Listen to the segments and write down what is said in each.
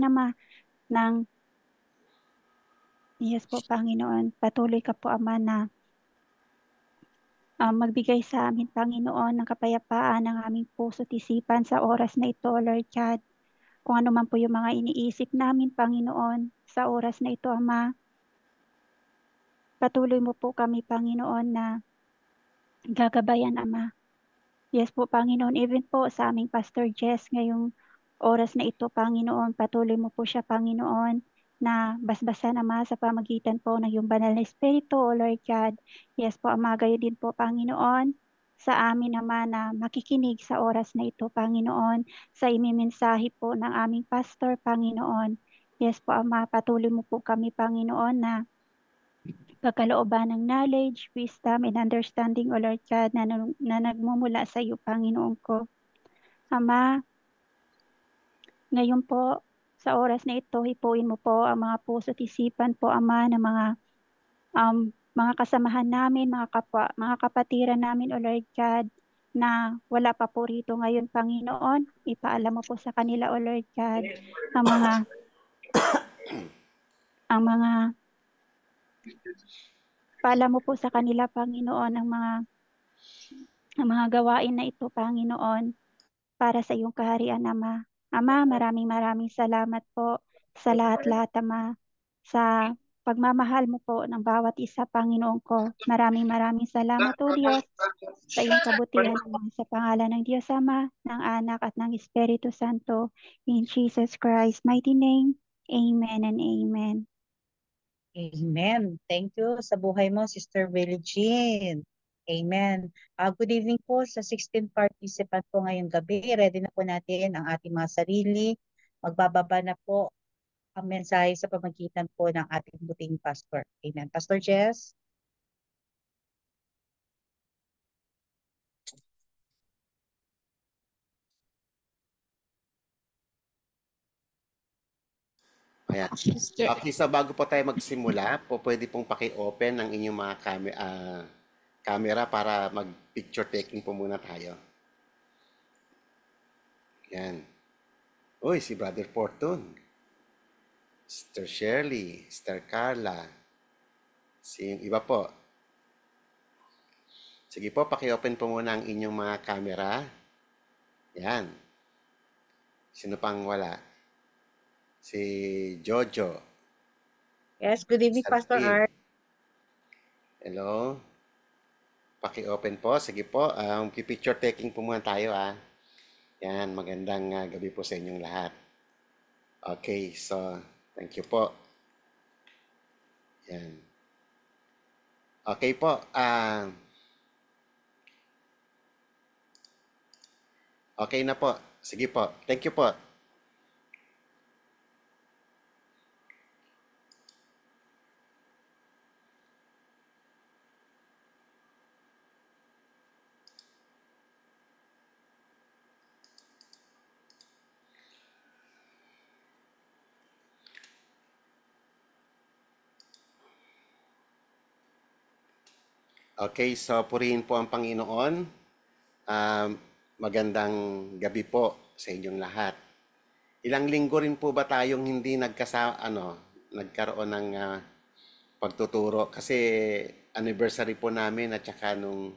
Ama ng yes po, Panginoon. Patuloy ka po, Ama, na magbigay sa amin, Panginoon, ng kapayapaan ng aming puso't isipan sa oras na ito, Lord God. Kung ano man po yung mga iniisip namin, Panginoon, sa oras na ito, Ama, patuloy mo po kami, Panginoon, na gagabayan, Ama. Yes po, Panginoon, even po sa aming Pastor Jess ngayong oras na ito, Panginoon, patuloy mo po siya, Panginoon, na basbasan, Ama, sa pamagitan po ng iyong banal na Espiritu, O Lord God. Yes po, Ama, gayo din po, Panginoon, sa amin, Ama, na makikinig sa oras na ito, Panginoon, sa imimensahe po ng aming pastor, Panginoon. Yes po, Ama, patuloy mo po kami, Panginoon, na pagkalooban ng knowledge, wisdom, and understanding, O Lord God, na nagmumula sa iyo, Panginoon ko. Ama, ngayon po, sa oras na ito, hipuin mo po ang mga puso't isipan po, Ama, ng mga kasamahan namin, mga kapatiran namin, O Lord God, na wala pa po rito ngayon, Panginoon. Ipaalam mo po sa kanila, O Lord God, ang mga, ang mga, paalam mo po sa kanila, Panginoon, ang mga gawain na ito, Panginoon, para sa iyong kaharian, Ama. Ama, maraming maraming salamat po sa lahat-lahat, Ama, sa pagmamahal mo po ng bawat isa, Panginoon ko. Maraming maraming salamat, O Diyos, sa iyong kabutihan, Ama, sa pangalan ng Diyos, Ama, ng Anak at ng Espiritu Santo. In Jesus Christ's mighty name, Amen and Amen. Amen. Thank you sa buhay mo, Sister Willie Jean. Amen. Good evening po sa 16 participant po ngayong gabi. Ready na po natin ang ating mga sarili. Magbababa na po ang mensahe sa pamagitan po ng ating buting pastor. Amen. Pastor Jess? Ayan. Okay, so bago po tayo magsimula, pwede pong paki-open ang inyong mga camera para mag-picture taking po muna tayo. Yan. Uy, si Brother Fortune. Sister Shirley, Sister Carla. Si yung iba po. Sige po, paki-open po muna ang inyong mga camera. Yan. Sino pang wala? Si Jojo. Yes, good evening, Pastor Art. Hello. Paki-open po. Sige po. Picture taking po muna tayo Yan, magandang gabi po sa inyong lahat. Okay, so thank you po. Yan. Okay po. Okay na po. Sige po. Thank you po. Okay, so purihin po ang Panginoon. Magandang gabi po sa inyong lahat. Ilang linggo rin po ba tayong hindi nagkaroon ng pagtuturo kasi anniversary po namin at saka nung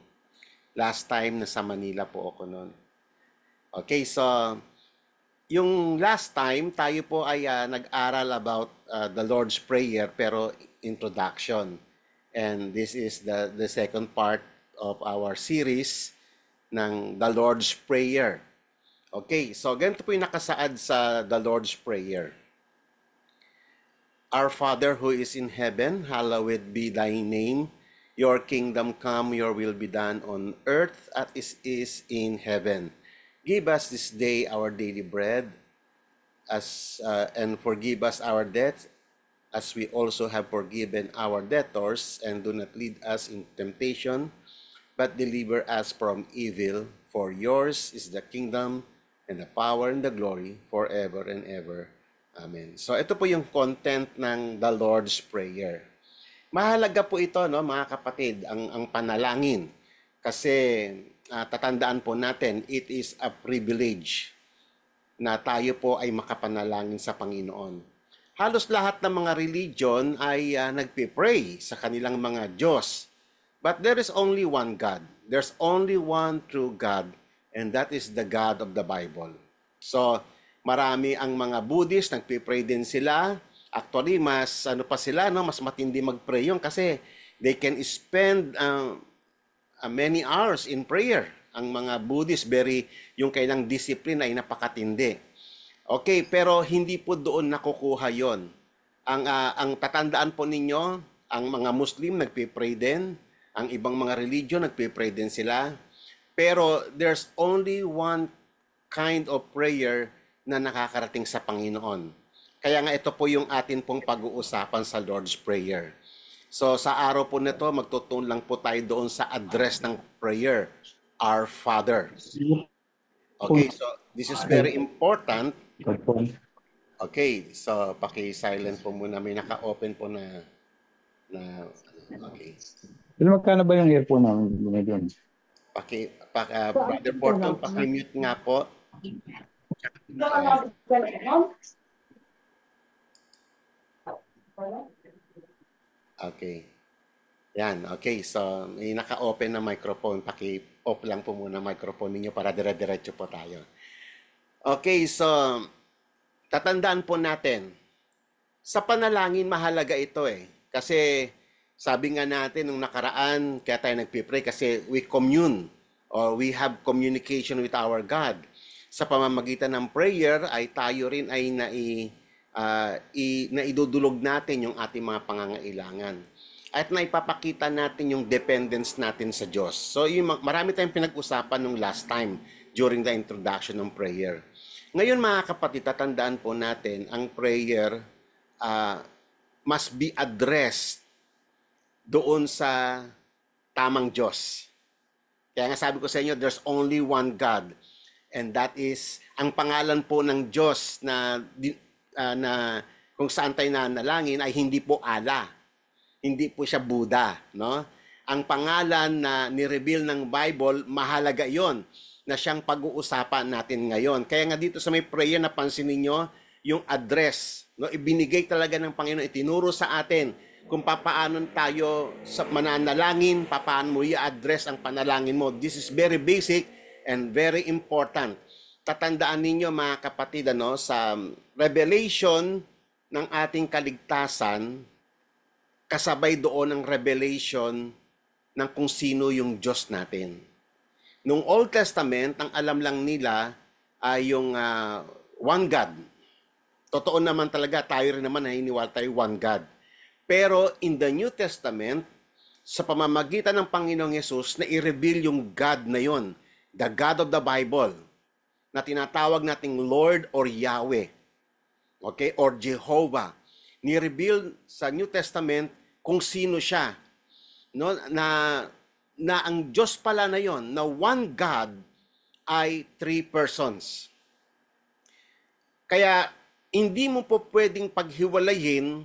last time na sa Manila po ako noon. Okay, so yung last time tayo po ay nag-aral about the Lord's Prayer pero introduction. And this is the second part of our series ng the Lord's Prayer. Okay, so ganito po yung nakasaad sa the Lord's Prayer. Our Father who is in heaven, hallowed be thy name. Your kingdom come, your will be done on earth as it is in heaven. Give us this day our daily bread, and forgive us our debts, as we also have forgiven our debtors, and do not lead us into temptation, but deliver us from evil. For yours is the kingdom, and the power, and the glory, forever and ever. Amen. So ito po yung content ng the Lord's Prayer. Mahalaga po ito, no, mga kapatid, ang panalangin. Kasi tatandaan po natin, it is a privilege na tayo po ay makapanalangin sa Panginoon. Halos lahat ng mga religion ay nagpipray sa kanilang mga Diyos. But there is only one God. There's only one true God, and that is the God of the Bible. So, marami ang mga Buddhist, nagpipray din sila. Actually, mas pa sila, no? Mas matindi mag-pray yun kasi they can spend many hours in prayer. Ang mga Buddhist, yung kailang discipline ay napakatindi. Okay, pero hindi po doon nakukuha yon. Ang tatandaan po ninyo, ang mga Muslim nagpipray din, ang ibang mga religion nagpipray din sila. Pero there's only one kind of prayer na nakakarating sa Panginoon. Kaya nga ito po yung atin pong pag-uusapan sa Lord's Prayer. So sa araw po nito, magtutun lang po tayo doon sa address ng prayer, Our Father. Okay, so this is very important. Okay, so paki-silent po muna. May naka-open po na okay. Pero magkano ba yung earphone namin doon? Brother Porton, paki-mute nga po. Okay. Yan, okay. So, may naka-open na microphone. Paki-off lang po muna microphone ninyo para dire-diretso po tayo. Okay, so, tatandaan po natin, sa panalangin mahalaga ito eh. Kasi, sabi nga natin nung nakaraan, kaya tayo nagpipray kasi we commune or we have communication with our God. Sa pamamagitan ng prayer ay tayo rin ay naidudulog natin yung ating mga pangangailangan. At naipapakita natin yung dependence natin sa Diyos. So, marami tayong pinag-usapan nung last time during the introduction ng prayer. Ngayon mga kapatid, tatandaan po natin, ang prayer must be addressed doon sa tamang Diyos. Kaya nga sabi ko sa inyo, there's only one God. And that is, ang pangalan po ng Diyos na kung saan tayo nanalangin ay hindi po Allah. Hindi po siya Buddha. No? Ang pangalan na ni-reveal ng Bible, mahalaga yon na siyang pag-uusapan natin ngayon. Kaya nga dito sa may prayer, napansin ninyo yung address. No? Ibinigay talaga ng Panginoon, itinuro sa atin kung paano tayo sa mananalangin, paano mo i-address ang panalangin mo. This is very basic and very important. Tatandaan ninyo mga kapatid, sa revelation ng ating kaligtasan, kasabay doon ang revelation ng kung sino yung Diyos natin. Nung Old Testament, ang alam lang nila ay yung one God. Totoo naman talaga, tayo rin naman naniniwala tayo one God. Pero in the New Testament, sa pamamagitan ng Panginoong Yesus, na i-reveal yung God na yon, the God of the Bible, na tinatawag nating Lord or Yahweh, okay, or Jehovah. Ni-reveal sa New Testament kung sino siya, no, na ang Diyos pala na yon, na one God ay three persons. Kaya hindi mo po pwedeng paghiwalayin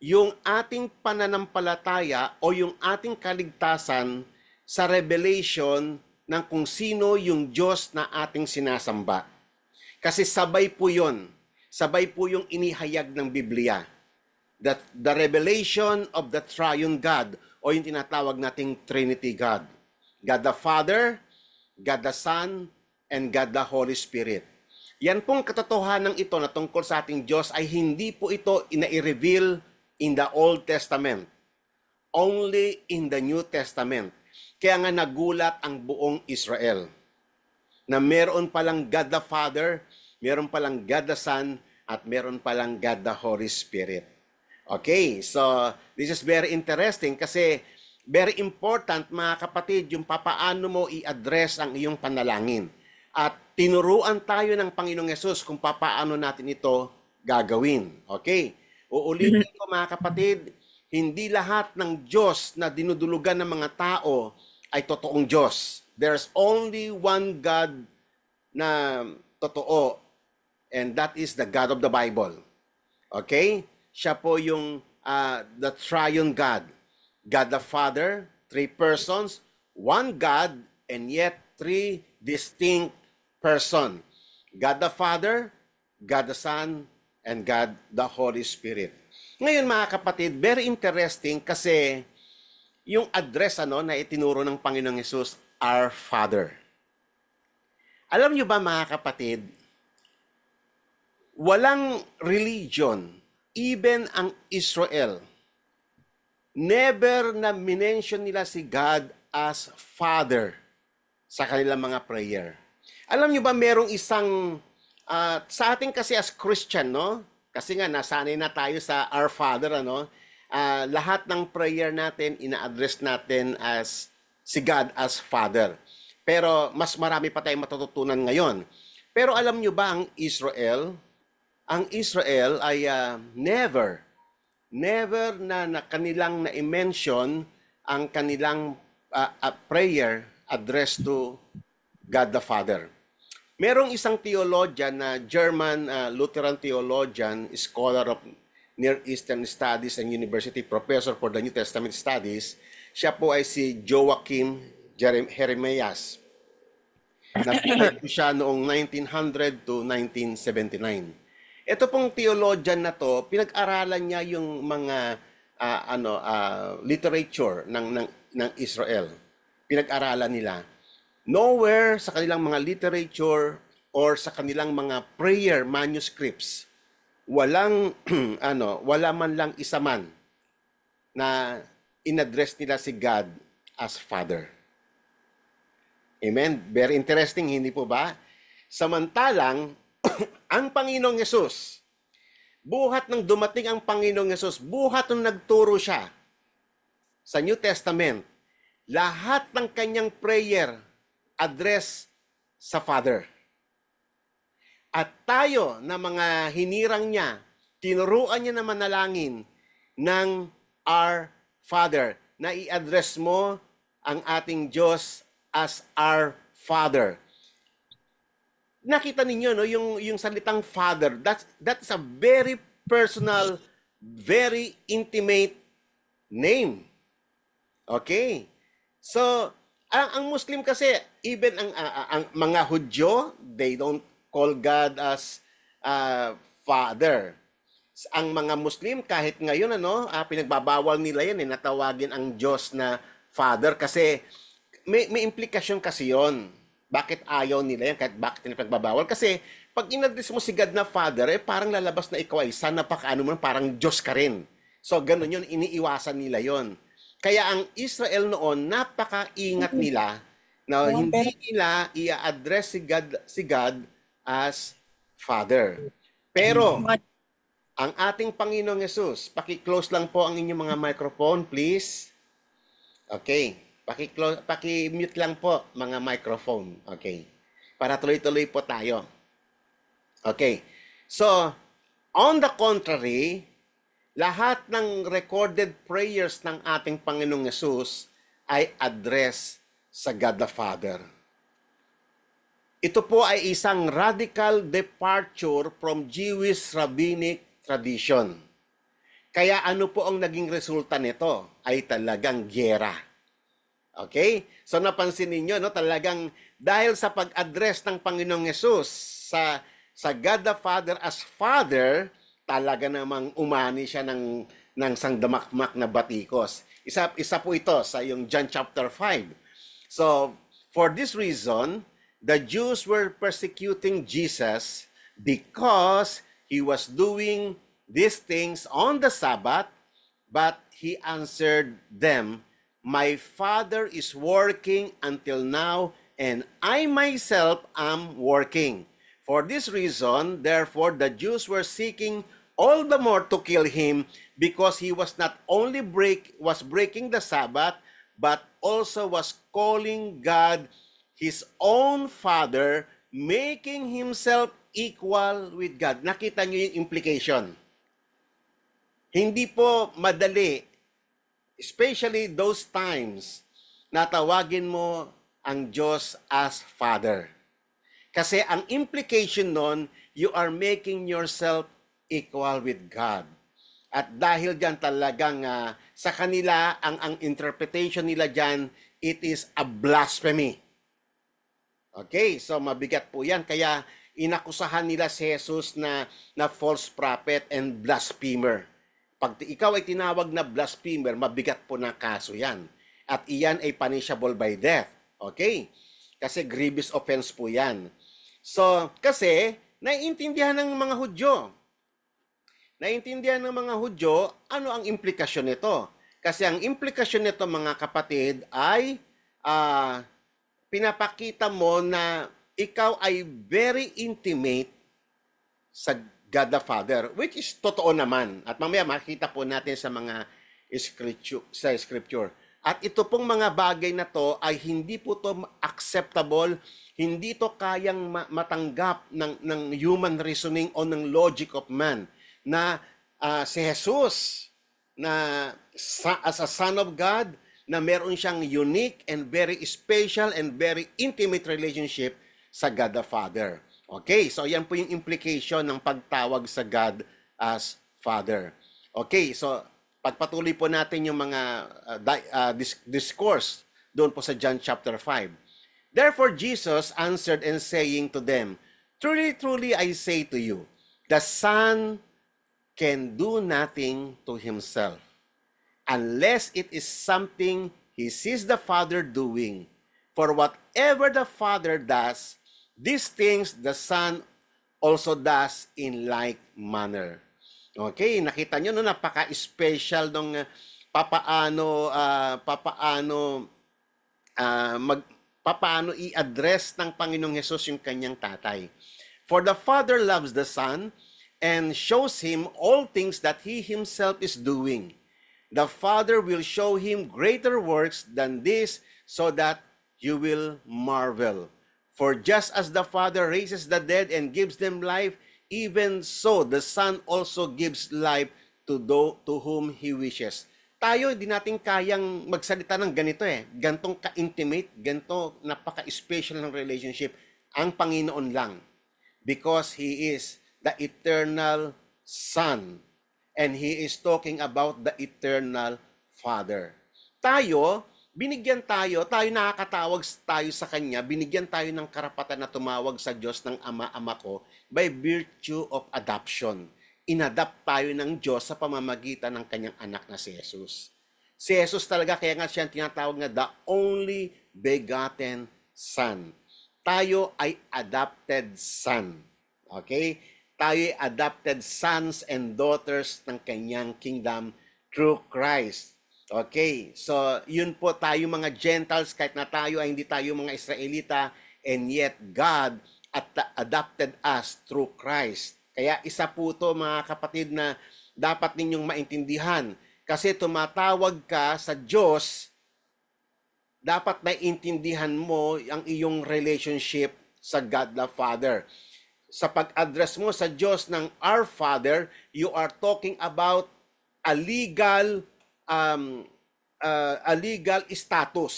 yung ating pananampalataya o yung ating kaligtasan sa revelation ng kung sino yung Diyos na ating sinasamba. Kasi sabay po yun. Sabay po yung inihayag ng Biblia. The revelation of the triune God o yung tinatawag nating Trinity God. God the Father, God the Son, and God the Holy Spirit. Yan pong katotohanan ito na tungkol sa ating Diyos ay hindi po ito ina-reveal in the Old Testament. Only in the New Testament. Kaya nga nagulat ang buong Israel na meron palang God the Father, meron palang God the Son, at meron palang God the Holy Spirit. Okay, so this is very interesting kasi very important mga kapatid yung papaano mo i-address ang iyong panalangin. At tinuruan tayo ng Panginoong Yesus kung papaano natin ito gagawin. Okay, uulitin ko mga kapatid, hindi lahat ng Diyos na dinudulugan ng mga tao ay totoong Diyos. There's only one God na totoo, and that is the God of the Bible. Okay? Siya po yung the triune God. God the Father, three persons, one God, and yet three distinct person. God the Father, God the Son, and God the Holy Spirit. Ngayon mga kapatid, very interesting kasi yung address na itinuro ng Panginoong Hesus, Our Father. Alam nyo ba mga kapatid, walang religion, even ang Israel, never na minention nila si God as Father sa kanilang mga prayer. Alam nyo ba merong isang, sa atin kasi as Christian, no? Kasi nga nasanay na tayo sa Our Father, lahat ng prayer natin, ina-address natin as si God as Father. Pero mas marami pa tayong matututunan ngayon. Pero alam nyo ba ang Israel ay never na kanilang na-mention ang kanilang prayer addressed to God the Father. Merong isang theologian na German Lutheran theologian, scholar of Near Eastern Studies and University Professor for the New Testament Studies. Siya po ay si Joachim Jeremias. Nabuhay po siya noong 1900 to 1979. Ito pong theologian na to, pinag-aralan niya yung mga literature ng Israel. Pinag-aralan nila. Nowhere sa kanilang mga literature or sa kanilang mga prayer manuscripts, wala man lang isa man na inaddress nila si God as Father. Amen? Very interesting, hindi po ba? Samantalang, ang Panginoong Hesus, buhat nang dumating ang Panginoong Hesus, buhat nang nagturo siya sa New Testament, lahat ng kanyang prayer address sa Father. At tayo na mga hinirang niya, tinuruan niya na manalangin ng Our Father, na i-address mo ang ating Diyos as Our Father. Nakita ninyo yung salitang Father, that's a very personal, very intimate name. Okay? So, ang Muslim kasi, even ang mga Hudyo, they don't call God as Father. Ang mga Muslim, kahit ngayon, pinagbabawal nila yan, natawagin ang Diyos na Father kasi may implikasyon kasi yon. Bakit ayaw nila yan? Kahit bakit nila pagbabawal? Kasi pag inaddress mo si God na Father, parang lalabas na ikaw ay isa, napakaano mo, parang Diyos ka rin. So, ganun yun, iniiwasan nila yon. Kaya ang Israel noon, napaka-ingat nila na hindi nila i-address si God as Father. Pero, ang ating Panginoong Hesus, paki-close lang po ang inyong mga microphone, please. Okay. Paki-mute lang po mga microphone. Okay. Para tuloy-tuloy po tayo. Okay. So, on the contrary, lahat ng recorded prayers ng ating Panginoong Hesus ay address sa God the Father. Ito po ay isang radical departure from Jewish rabbinic tradition. Kaya ano po ang naging resulta nito? Ay talagang gyera. Okay? So napansin ninyo, talagang dahil sa pag-address ng Panginoong Hesus sa God the Father as Father, talaga namang umani siya ng sangdamakmak na batikos. Isa po ito sa yung John chapter 5. So, for this reason, the Jews were persecuting Jesus because he was doing these things on the Sabbath, but he answered them, "My Father is working until now, and I myself am working." For this reason, therefore, the Jews were seeking all the more to kill him because he was not only breaking the Sabbath, but also was calling God his own Father, making himself equal with God. Nakita niyo yung implication. Hindi po madali, especially those times, na tawagin mo ang Diyos as Father. Kasi ang implication nun, you are making yourself equal with God. At dahil dyan talagang sa kanila, ang interpretation nila dyan, it is a blasphemy. Okay, so mabigat po yan. Kaya inakusahan nila si Jesus na false prophet and blasphemer. Pag ikaw ay tinawag na blasphemer, mabigat po na kaso yan. At iyan ay punishable by death. Okay? Kasi grievous offense po yan. So, kasi, naiintindihan ng mga Hudyo. Naiintindihan ng mga Hudyo, ano ang implikasyon nito? Kasi ang implikasyon nito, mga kapatid, ay pinapakita mo na ikaw ay very intimate sa God the Father, which is totoo naman. At mamaya makita po natin sa mga scripture. At ito pong mga bagay na to ay hindi po to acceptable, hindi to kayang matanggap ng human reasoning o ng logic of man na si Jesus na as a Son of God na meron siyang unique and very special and very intimate relationship sa God the Father. Okay, so yan po yung implication ng pagtawag sa God as Father. Okay, so pagpatuloy po natin yung mga discourse doon po sa John chapter 5. Therefore Jesus answered and saying to them, Truly, truly I say to you, the Son can do nothing to himself, unless it is something he sees the Father doing. For whatever the Father does, these things the Son also does in like manner. Okay, nakita nyo, no, napaka-special nung papaano i-address ng Panginoong Hesus yung kanyang tatay. For the Father loves the Son and shows him all things that he himself is doing. The Father will show him greater works than this, so that you will marvel. For just as the Father raises the dead and gives them life, even so the Son also gives life to whom He wishes. Tayo, hindi natin kayang magsalita ng ganito Gantong ka-intimate, ganito napaka-special ng relationship. Ang Panginoon lang. Because He is the eternal Son. And He is talking about the eternal Father. Tayo, binigyan tayo nakakatawag tayo sa Kanya, binigyan tayo ng karapatan na tumawag sa Diyos ng Ama ko by virtue of adoption. Inadapt tayo ng Diyos sa pamamagitan ng Kanyang anak na si Jesus. Si Jesus talaga, kaya nga siya tinatawag na the only begotten Son. Tayo ay adopted son. Okay? Tayo ay adopted sons and daughters ng Kanyang kingdom through Christ. Okay, so yun po tayo mga Gentiles, kahit na tayo ay hindi tayo mga Israelita, and yet God adopted us through Christ. Kaya isa po to mga kapatid na dapat ninyong maintindihan. Kasi tumatawag ka sa Diyos, dapat naiintindihan mo ang iyong relationship sa God the Father. Sa pag-address mo sa Diyos ng Our Father, you are talking about a legal status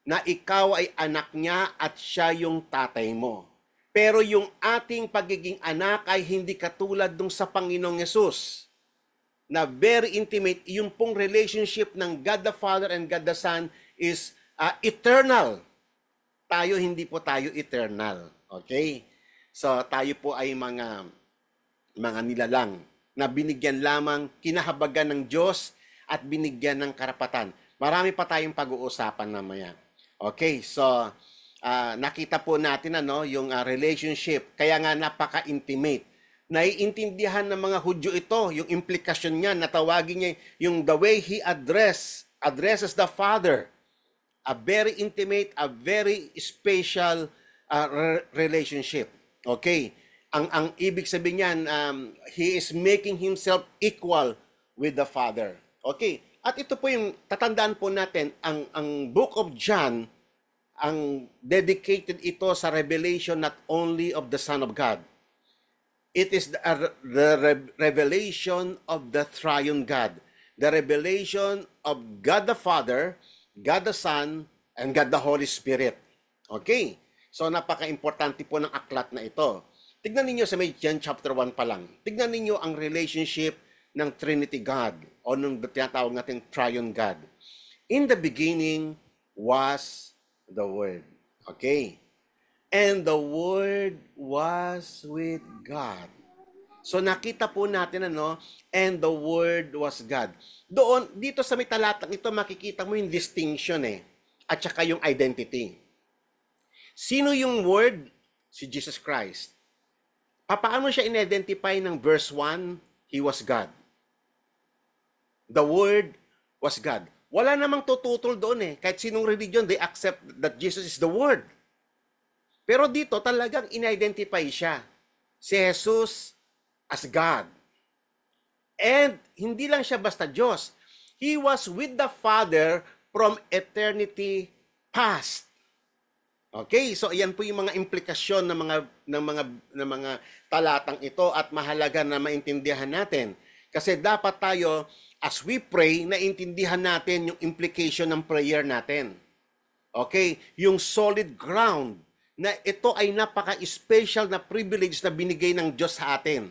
na ikaw ay anak niya at siya yung tatay mo. Pero yung ating pagiging anak ay hindi katulad dun sa Panginoong Yesus na very intimate. Yung pong relationship ng God the Father and God the Son is eternal. Tayo, hindi po tayo eternal. Okay? So tayo po ay mga nilalang na binigyan lamang kinahabagan ng Diyos at binigyan ng karapatan. Marami pa tayong pag-uusapan mamaya. Okay, so nakita po natin yung relationship. Kaya nga napaka-intimate. Naiintindihan ng mga Hudyo ito, yung implikasyon niya, natawagin niya yung the way he addresses the Father. A very intimate, a very special relationship. Okay, ang ibig sabihin niyan, he is making himself equal with the Father. Okay, at ito po yung tatandaan po natin, ang Book of John, ang dedicated ito sa revelation not only of the Son of God. It is the revelation of the triune God. The revelation of God the Father, God the Son, and God the Holy Spirit. Okay, so napaka-importante po ng aklat na ito. Tignan ninyo sa may John chapter 1 pa lang. Tignan ninyo ang relationship ng Trinity God o nung tinatawag natin Triune God. In the beginning was the Word. Okay. And the Word was with God. So nakita po natin and the Word was God. Doon, dito sa may talatang ito, makikita mo yung distinction at saka yung identity. Sino yung Word? Si Jesus Christ. Paano siya in-identify ng verse 1? He was God. The Word was God. Wala namang tututol doon Kahit sinong religion, they accept that Jesus is the Word. Pero dito talagang in-identify siya. Si Jesus as God. And hindi lang siya basta Diyos. He was with the Father from eternity past. Okay, so iyan po yung mga implikasyon ng mga talatang ito at mahalaga na maintindihan natin. Kasi dapat tayo, as we pray, naintindihan natin yung implication ng prayer natin. Okay, yung solid ground na ito ay napaka-special na privilege na binigay ng Diyos sa atin.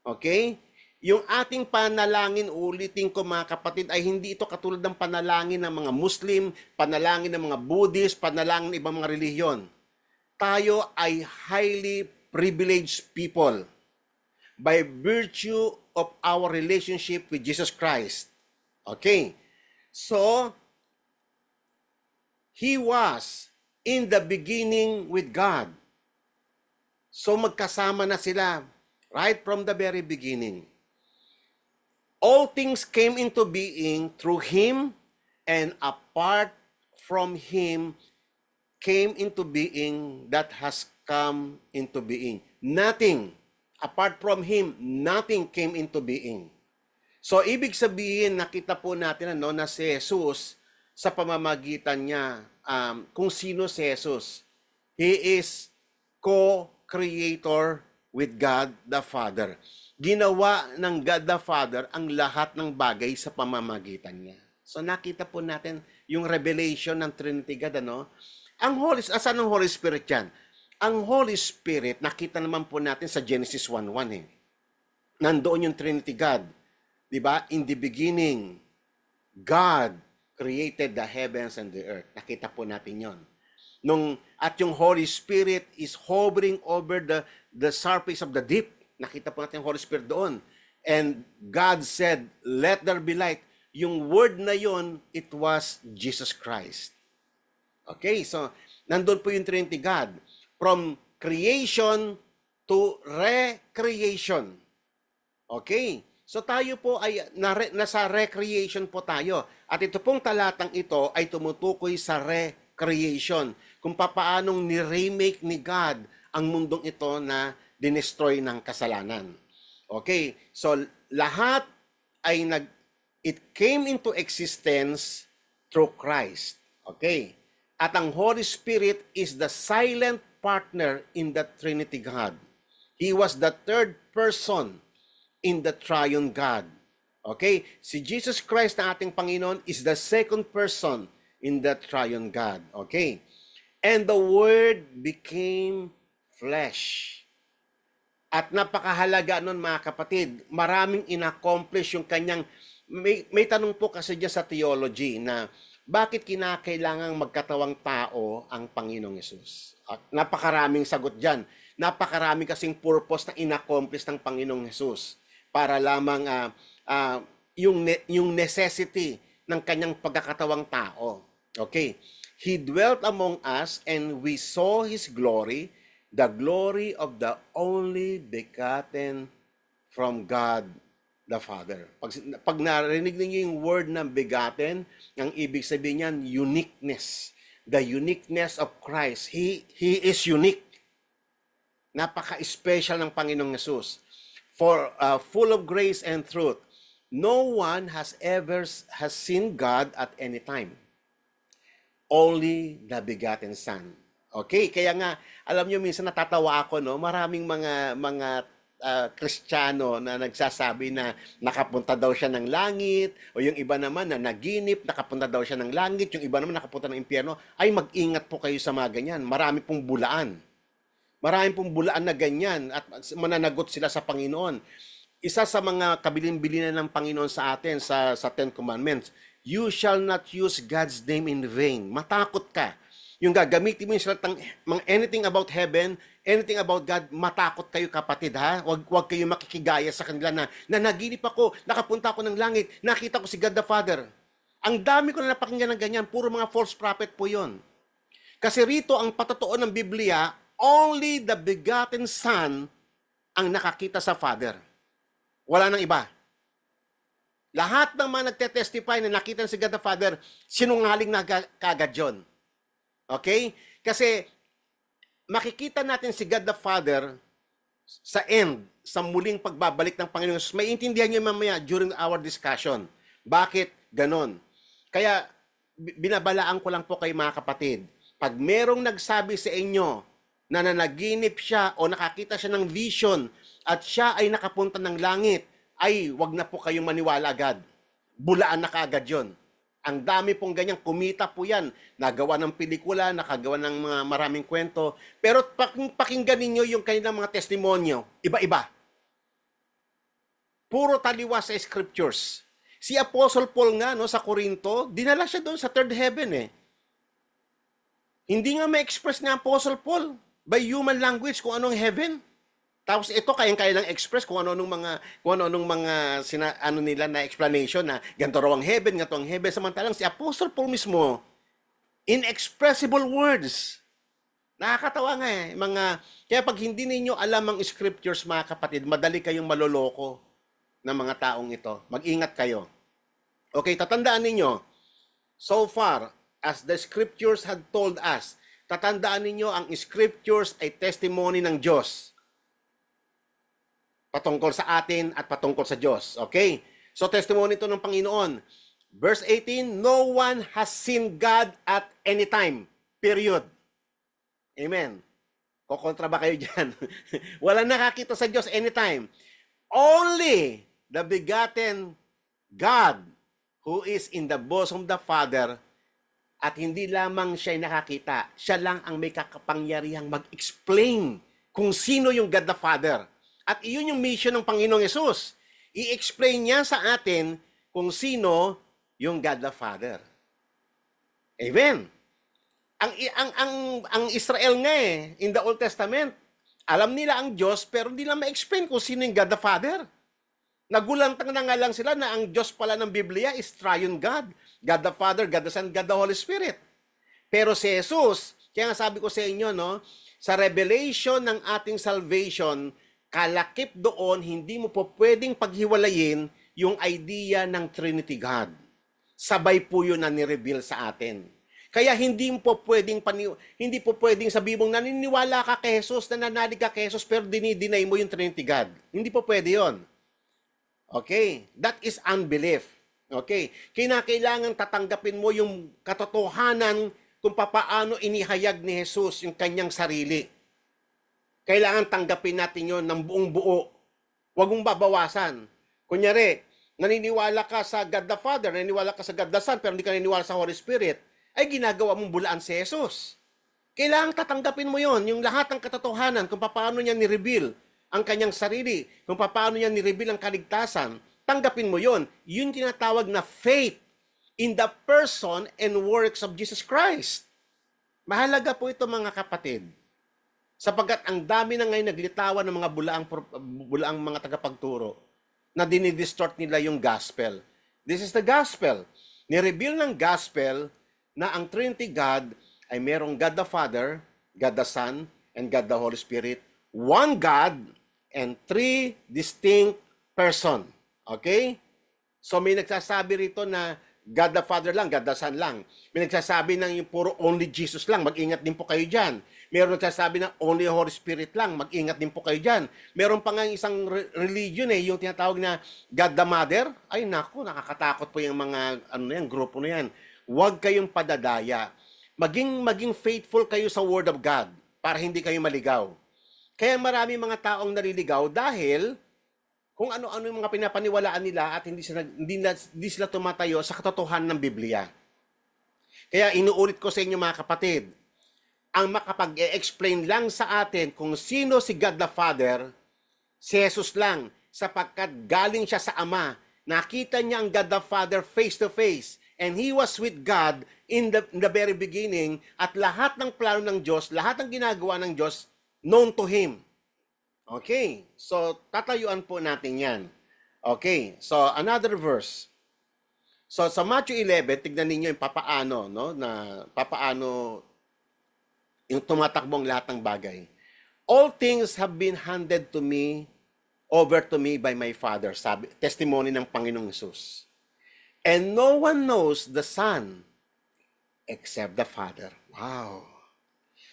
Okay? Yung ating panalangin, ulitin ko mga kapatid, ay hindi ito katulad ng panalangin ng mga Muslim, panalangin ng mga Buddhist, panalangin ng ibang mga relihiyon. Tayo ay highly privileged people by virtue of our relationship with Jesus Christ. Okay? So, He was in the beginning with God. So magkasama na sila right from the very beginning. All things came into being through Him, and apart from Him came into being that has come into being. Nothing, apart from Him, nothing came into being. So, ibig sabihin, nakita po natin na si Jesus, sa pamamagitan niya, kung sino si Jesus. He is co-creator with God the Father. Ginawa ng God the Father ang lahat ng bagay sa pamamagitan niya. So nakita po natin yung revelation ng Trinity God, asan ang Holy Spirit yan? Ang Holy Spirit, nakita naman po natin sa Genesis 1:1 Nandoon yung Trinity God. 'Di ba? In the beginning, God created the heavens and the earth. Nakita po natin yon. At yung Holy Spirit is hovering over the surface of the deep. Nakita po natin yung Holy Spirit doon. And God said, let there be light. Yung word na yon, it was Jesus Christ. Okay, so nandun po yung Trinity God. From creation to recreation. Okay, so tayo po ay nasa recreation po tayo. At ito pong talatang ito ay tumutukoy sa recreation. Kung papaanong ni-remake ni God ang mundong ito na dinestroy ng kasalanan. Okay, so lahat ay it came into existence through Christ. Okay, at ang Holy Spirit is the silent partner in the Trinity God. He was the third person in the triune God. Okay, si Jesus Christ na ating Panginoon is the second person in the triune God. Okay, and the Word became flesh. At napakahalaga nun mga kapatid, maraming inaccomplish yung kanyang, may tanong po kasi dyan sa theology na bakit kinakailangang magkatawang tao ang Panginoong Hesus? At napakaraming sagot dyan. Napakaraming kasing purpose na inaccomplish ng Panginoong Hesus para lamang yung necessity ng kanyang pagkakatawang tao. Okay. He dwelt among us and we saw His glory, the glory of the only begotten from God the Father. Pag narinig niyo yung word ng begotten, ang ibig sabihin niyan, uniqueness. The uniqueness of Christ. He is unique. Napaka-special ng Panginoong Hesus. For full of grace and truth, no one has seen God at any time. Only the begotten Son. Okay, kaya nga, alam niyo minsan natatawa ako, maraming mga Kristiyano na nagsasabi na nakapunta daw siya ng langit, o yung iba naman na naginip, nakapunta daw siya ng langit, yung iba naman nakapunta ng impyerno. Ay, mag-ingat po kayo sa mga ganyan. Marami pong bulaan. Marami pong bulaan na ganyan at mananagot sila sa Panginoon. Isa sa mga kabilin-bilinan ng Panginoon sa atin sa Ten Commandments, you shall not use God's name in vain. Matakot ka yung gagamitin mo yung salitang mga anything about heaven, anything about God, matakot kayo kapatid ha. Wag kayo makikigaya sa kanila na nanaginip ako, nakapunta ako ng langit, nakita ko si God the Father. Ang dami ko na napakinggan ng ganyan, puro mga false prophet po yon. Kasi rito ang patotoo ng Biblia, only the begotten Son ang nakakita sa Father. Wala nang iba. Lahat ng mga nagtetestify na nakita si God the Father, sinungaling na kagad yun. Okay? Kasi makikita natin si God the Father sa end, sa muling pagbabalik ng Panginoon. May intindihan niyo mamaya during our discussion. Bakit ganon? Kaya binabalaan ko lang po kay mga kapatid, pag merong nagsabi sa inyo na nanaginip siya o nakakita siya ng vision at siya ay nakapunta ng langit, ay wag na po kayong maniwala agad. Bulaan na kaagad yun. Ang dami pong ganyan, kumita po yan. Nagawa ng pelikula, nakagawa ng mga maraming kwento. Pero pakinggan ninyo yung kanilang mga testimonyo, iba-iba. Puro taliwas sa scriptures. Si Apostle Paul nga no, sa Corinto, dinala siya doon sa third heaven eh. Hindi nga ma-express ni Apostle Paul by human language kung anong heaven. Tapos ito kayang-kaya lang express kung ano-anong mga nila na explanation na ganito raw ang heaven, ganito ang heaven. Samantalang si Apostle Paul mismo, inexpressible words. Nakakatawa nga eh. Kaya pag hindi ninyo alam ang scriptures mga kapatid, madali kayong maloloko ng mga taong ito. Mag-ingat kayo. Okay, tatandaan ninyo, so far, as the scriptures had told us, tatandaan ninyo ang scriptures ay testimony ng Diyos. Patungkol sa atin at patungkol sa Diyos. Okay? So, testimony ito ng Panginoon. Verse 18, no one has seen God at any time. Period. Amen. Kokontra ba kayo dyan? Wala nakakita sa Diyos anytime. Only the begotten God who is in the bosom of the Father, at hindi lamang siya nakakita, siya lang ang may kakapangyarihang mag-explain kung sino yung God the Father. At iyon yung mission ng Panginoong Yesus. I-explain niya sa atin kung sino yung God the Father. Amen. Ang Israel nga in the Old Testament, alam nila ang Diyos pero hindi lang ma-explain kung sino yung God the Father. Nagulantang na nga lang sila na ang Diyos pala ng Biblia is triune God. God the Father, God the Son, God the Holy Spirit. Pero si Jesus, kaya nga sabi ko sa inyo, no, sa revelation ng ating salvation, kalakip doon, hindi mo po pwedeng paghiwalayin yung idea ng Trinity God. Sabay po yun na ni-reveal sa atin. Kaya hindi po pwedeng sabihin mong naniniwala ka kay Jesus, nananalig ka kay Jesus, pero dinideny mo yung Trinity God. Hindi po pwede yun. Okay? That is unbelief. Okay? Kailangan tatanggapin mo yung katotohanan kung papaano inihayag ni Jesus yung kanyang sarili. Kailangan tanggapin natin yon ng buong buo. Huwag mong babawasan. Kunyari, naniniwala ka sa God the Father, naniniwala ka sa God the Son, pero hindi ka naniniwala sa Holy Spirit, ay ginagawa mong bulaan si Jesus. Kailangan tatanggapin mo yon, yung lahat ng katotohanan, kung paano niya ni-reveal ang kanyang sarili, kung paano niya ni-reveal ang kaligtasan, tanggapin mo yon. Yun tinatawag na faith in the person and works of Jesus Christ. Mahalaga po ito mga kapatid. Sapagkat ang dami na ngayon naglitawan ng mga bulaang mga tagapagturo na dinidistort nila yung gospel. This is the gospel. Ni-reveal ng gospel na ang Trinity God ay merong God the Father, God the Son, and God the Holy Spirit. One God and three distinct person. Okay? So may nagsasabi rito na God the Father lang, God the Son lang. May nagsasabi ng yung puro only Jesus lang. Mag-ingat din po kayo dyan. Meron nagsasabi na only Holy Spirit lang. Mag-ingat din po kayo dyan. Meron pa nga isang religion yung tinatawag na God the Mother. Ay naku, nakakatakot po yung mga grupo na yan. Huwag kayong padadaya. Maging faithful kayo sa Word of God para hindi kayo maligaw. Kaya marami mga taong naliligaw dahil kung ano-ano yung mga pinapaniwalaan nila at hindi sila tumatayo sa katotohanan ng Biblia. Kaya inuulit ko sa inyo mga kapatid, ang makapag-explain lang sa atin kung sino si God the Father, si Jesus lang, sapagkat galing siya sa Ama. Nakita niya ang God the Father face to face. and he was with God in the very beginning, at lahat ng plano ng Diyos, lahat ng ginagawa ng Diyos, known to him. Okay, so tatayuan po natin yan. Okay, so another verse. So sa Matthew 11, tignan ninyo yung papaano, no? Na papaano yung tumatakbong lahat ng bagay. All things have been handed to me, over to me by my Father. Sabi, testimony ng Panginoong Hesus. And no one knows the Son except the Father. Wow.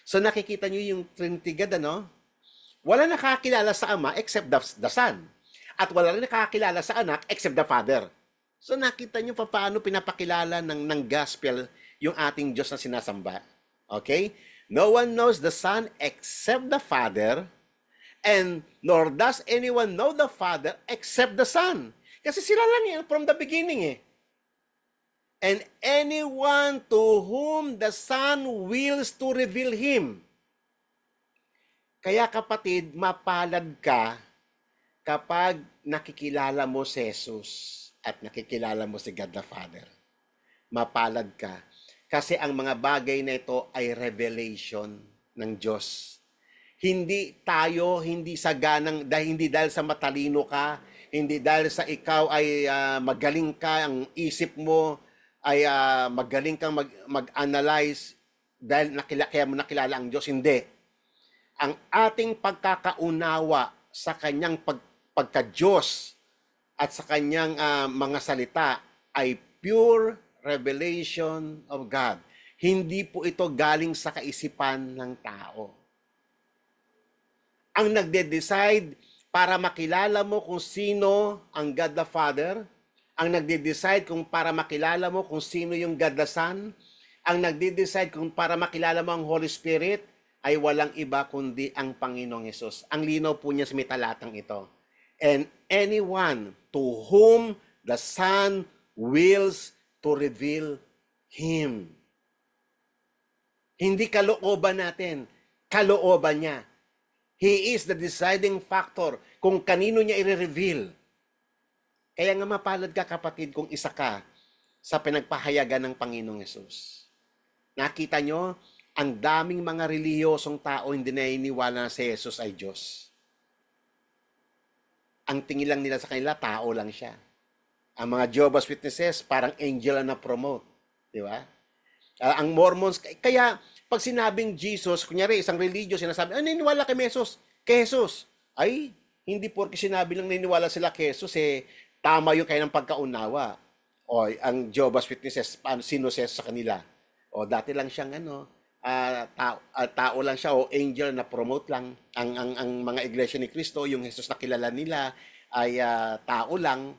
So nakikita nyo yung Trinity God, ano? Wala nakakilala sa Ama except the Son. At wala rin nakakilala sa Anak except the Father. So nakita nyo paano pinapakilala ng gospel yung ating Diyos na sinasamba. Okay? No one knows the Son except the Father, and nor does anyone know the Father except the Son. Kasi sila lang yan from the beginning eh. And anyone to whom the Son wills to reveal Him. Kaya kapatid, mapalad ka kapag nakikilala mo si Jesus at nakikilala mo si God the Father. Mapalad ka. Kasi ang mga bagay na ito ay revelation ng Diyos. Hindi tayo, hindi dahil sa matalino ka, hindi dahil sa ikaw ay magaling ka, ang isip mo ay magaling kang mag-analyze dahil kaya mo nakilala ang Diyos. Hindi. Ang ating pagkakaunawa sa kanyang pagka-Diyos at sa kanyang mga salita ay pure revelation of God. Hindi po ito galing sa kaisipan ng tao. Ang nagde-decide para makilala mo kung sino ang God the Father, ang nagde-decide kung para makilala mo kung sino yung God the Son, ang nagde-decide kung para makilala mo ang Holy Spirit, ay walang iba kundi ang Panginoong Hesus. Ang linaw po niya sa may talatang ito. And anyone to whom the Son wills to reveal Him. Hindi kalooban natin, kalooban niya. He is the deciding factor kung kanino niya i-reveal. Kaya nga mapalad ka kapatid kung isa ka sa pinagpahayagan ng Panginoong Hesus. Nakita nyo, ang daming mga relihiyosong tao hindi naniniwala na si Jesus ay Diyos. Ang tingin lang nila sa kanila, tao lang siya. Ang mga Jehovah's Witnesses, parang angel na promote. Di ba? Ang Mormons, kaya pag sinabing Jesus, kunyari isang religious, sinasabi, naniniwala kay Jesus. Kay Jesus. Ay, hindi porke sinabi lang naniniwala sila kay Jesus, tama yung kaya ng pagkaunawa. O, ang Jehovah's Witnesses, sino siya sa kanila? O, dati lang siyang tao lang siya o angel na promote lang. Ang mga iglesia ni Cristo, yung Jesus na kilala nila ay tao lang.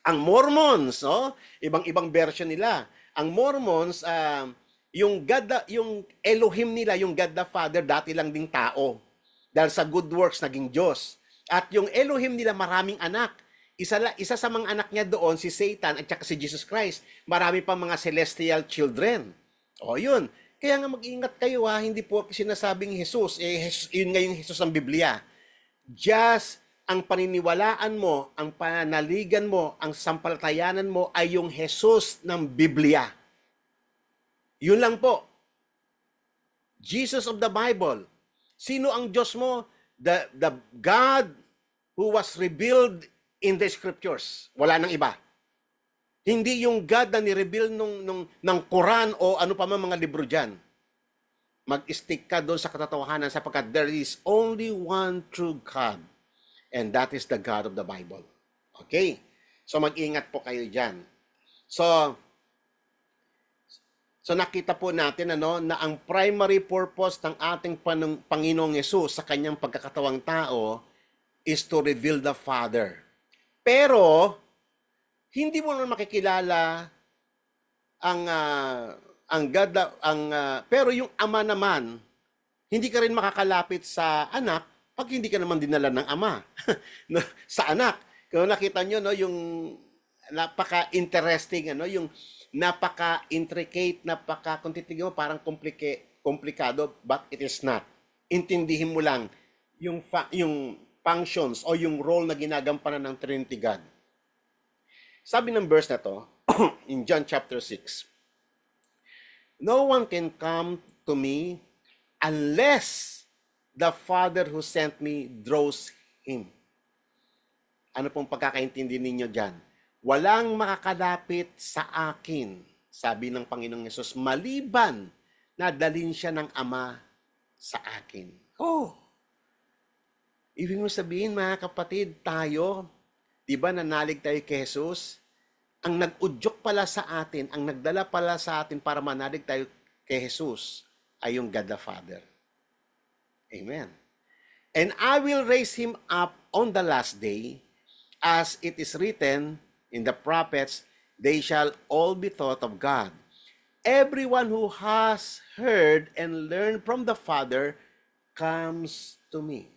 Ang Mormons, no? Ibang-ibang version nila. Ang Mormons, yung Elohim nila, yung God the Father, dati lang ding tao. Dahil sa good works, naging Diyos. At yung Elohim nila, maraming anak. Isa sa mga anak niya doon, si Satan at saka si Jesus Christ. Marami pa mga celestial children. O yun. Kaya nga mag-ingat kayo hindi po sinasabing Jesus. Yun nga yung Jesus ng Biblia. Just ang paniniwalaan mo, ang pananaligan mo, ang sampalatayanan mo ay yung Jesus ng Biblia. Yun lang po. Jesus of the Bible. Sino ang Diyos mo? The God who was revealed in the Scriptures. Wala nang iba. Hindi yung God na ni-reveal ng Quran o ano pa man mga libro dyan. Mag-stick ka doon sa katotohanan sapagkat there is only one true God. And that is the God of the Bible. Okay? So mag-ingat po kayo dyan. So nakita po natin na ang primary purpose ng ating Panginoong Hesus sa kanyang pagkakatawang tao is to reveal the Father. Pero hindi mo naman makikilala ang God, pero yung Ama naman, hindi ka rin makakalapit sa anak pag hindi ka naman dinala ng Ama sa anak. Kung nakita nyo, yung napaka-interesting, yung napaka-intricate, kung titignan mo, parang komplikado, but it is not. Intindihin mo lang yung functions o yung role na ginagampanan ng Trinity God. Sabi ng verse na to, in John chapter 6. No one can come to me unless the Father who sent me draws him. Ano pong pagkakaintindi ninyo dyan? Walang makakalapit sa akin, sabi ng Panginoong Yesus, maliban na dalhin siya ng Ama sa akin. Oh! Ibig mo sabihin, mga kapatid, tayo, di ba nanalig tayo kay Jesus? Ang nag-udyok pala sa atin, ang nagdala pala sa atin para manalig tayo kay Jesus ay yung God the Father. Amen. And I will raise him up on the last day, as it is written in the prophets, they shall all be taught of God. Everyone who has heard and learned from the Father comes to me.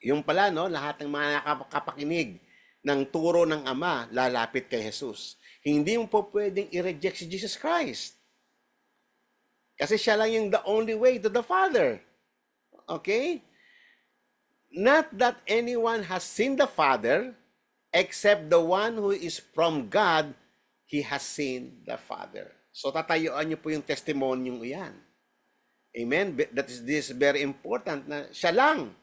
Yung pala, no, lahat ng mga nakapakinig ng turo ng Ama, lalapit kay Jesus. Hindi mo po pwedeng i-reject si Jesus Christ. Kasi siya lang yung the only way to the Father. Okay? Not that anyone has seen the Father, except the one who is from God, he has seen the Father. So tatayuan niyo po yung testimonyong iyan. Amen? This is very important na siya lang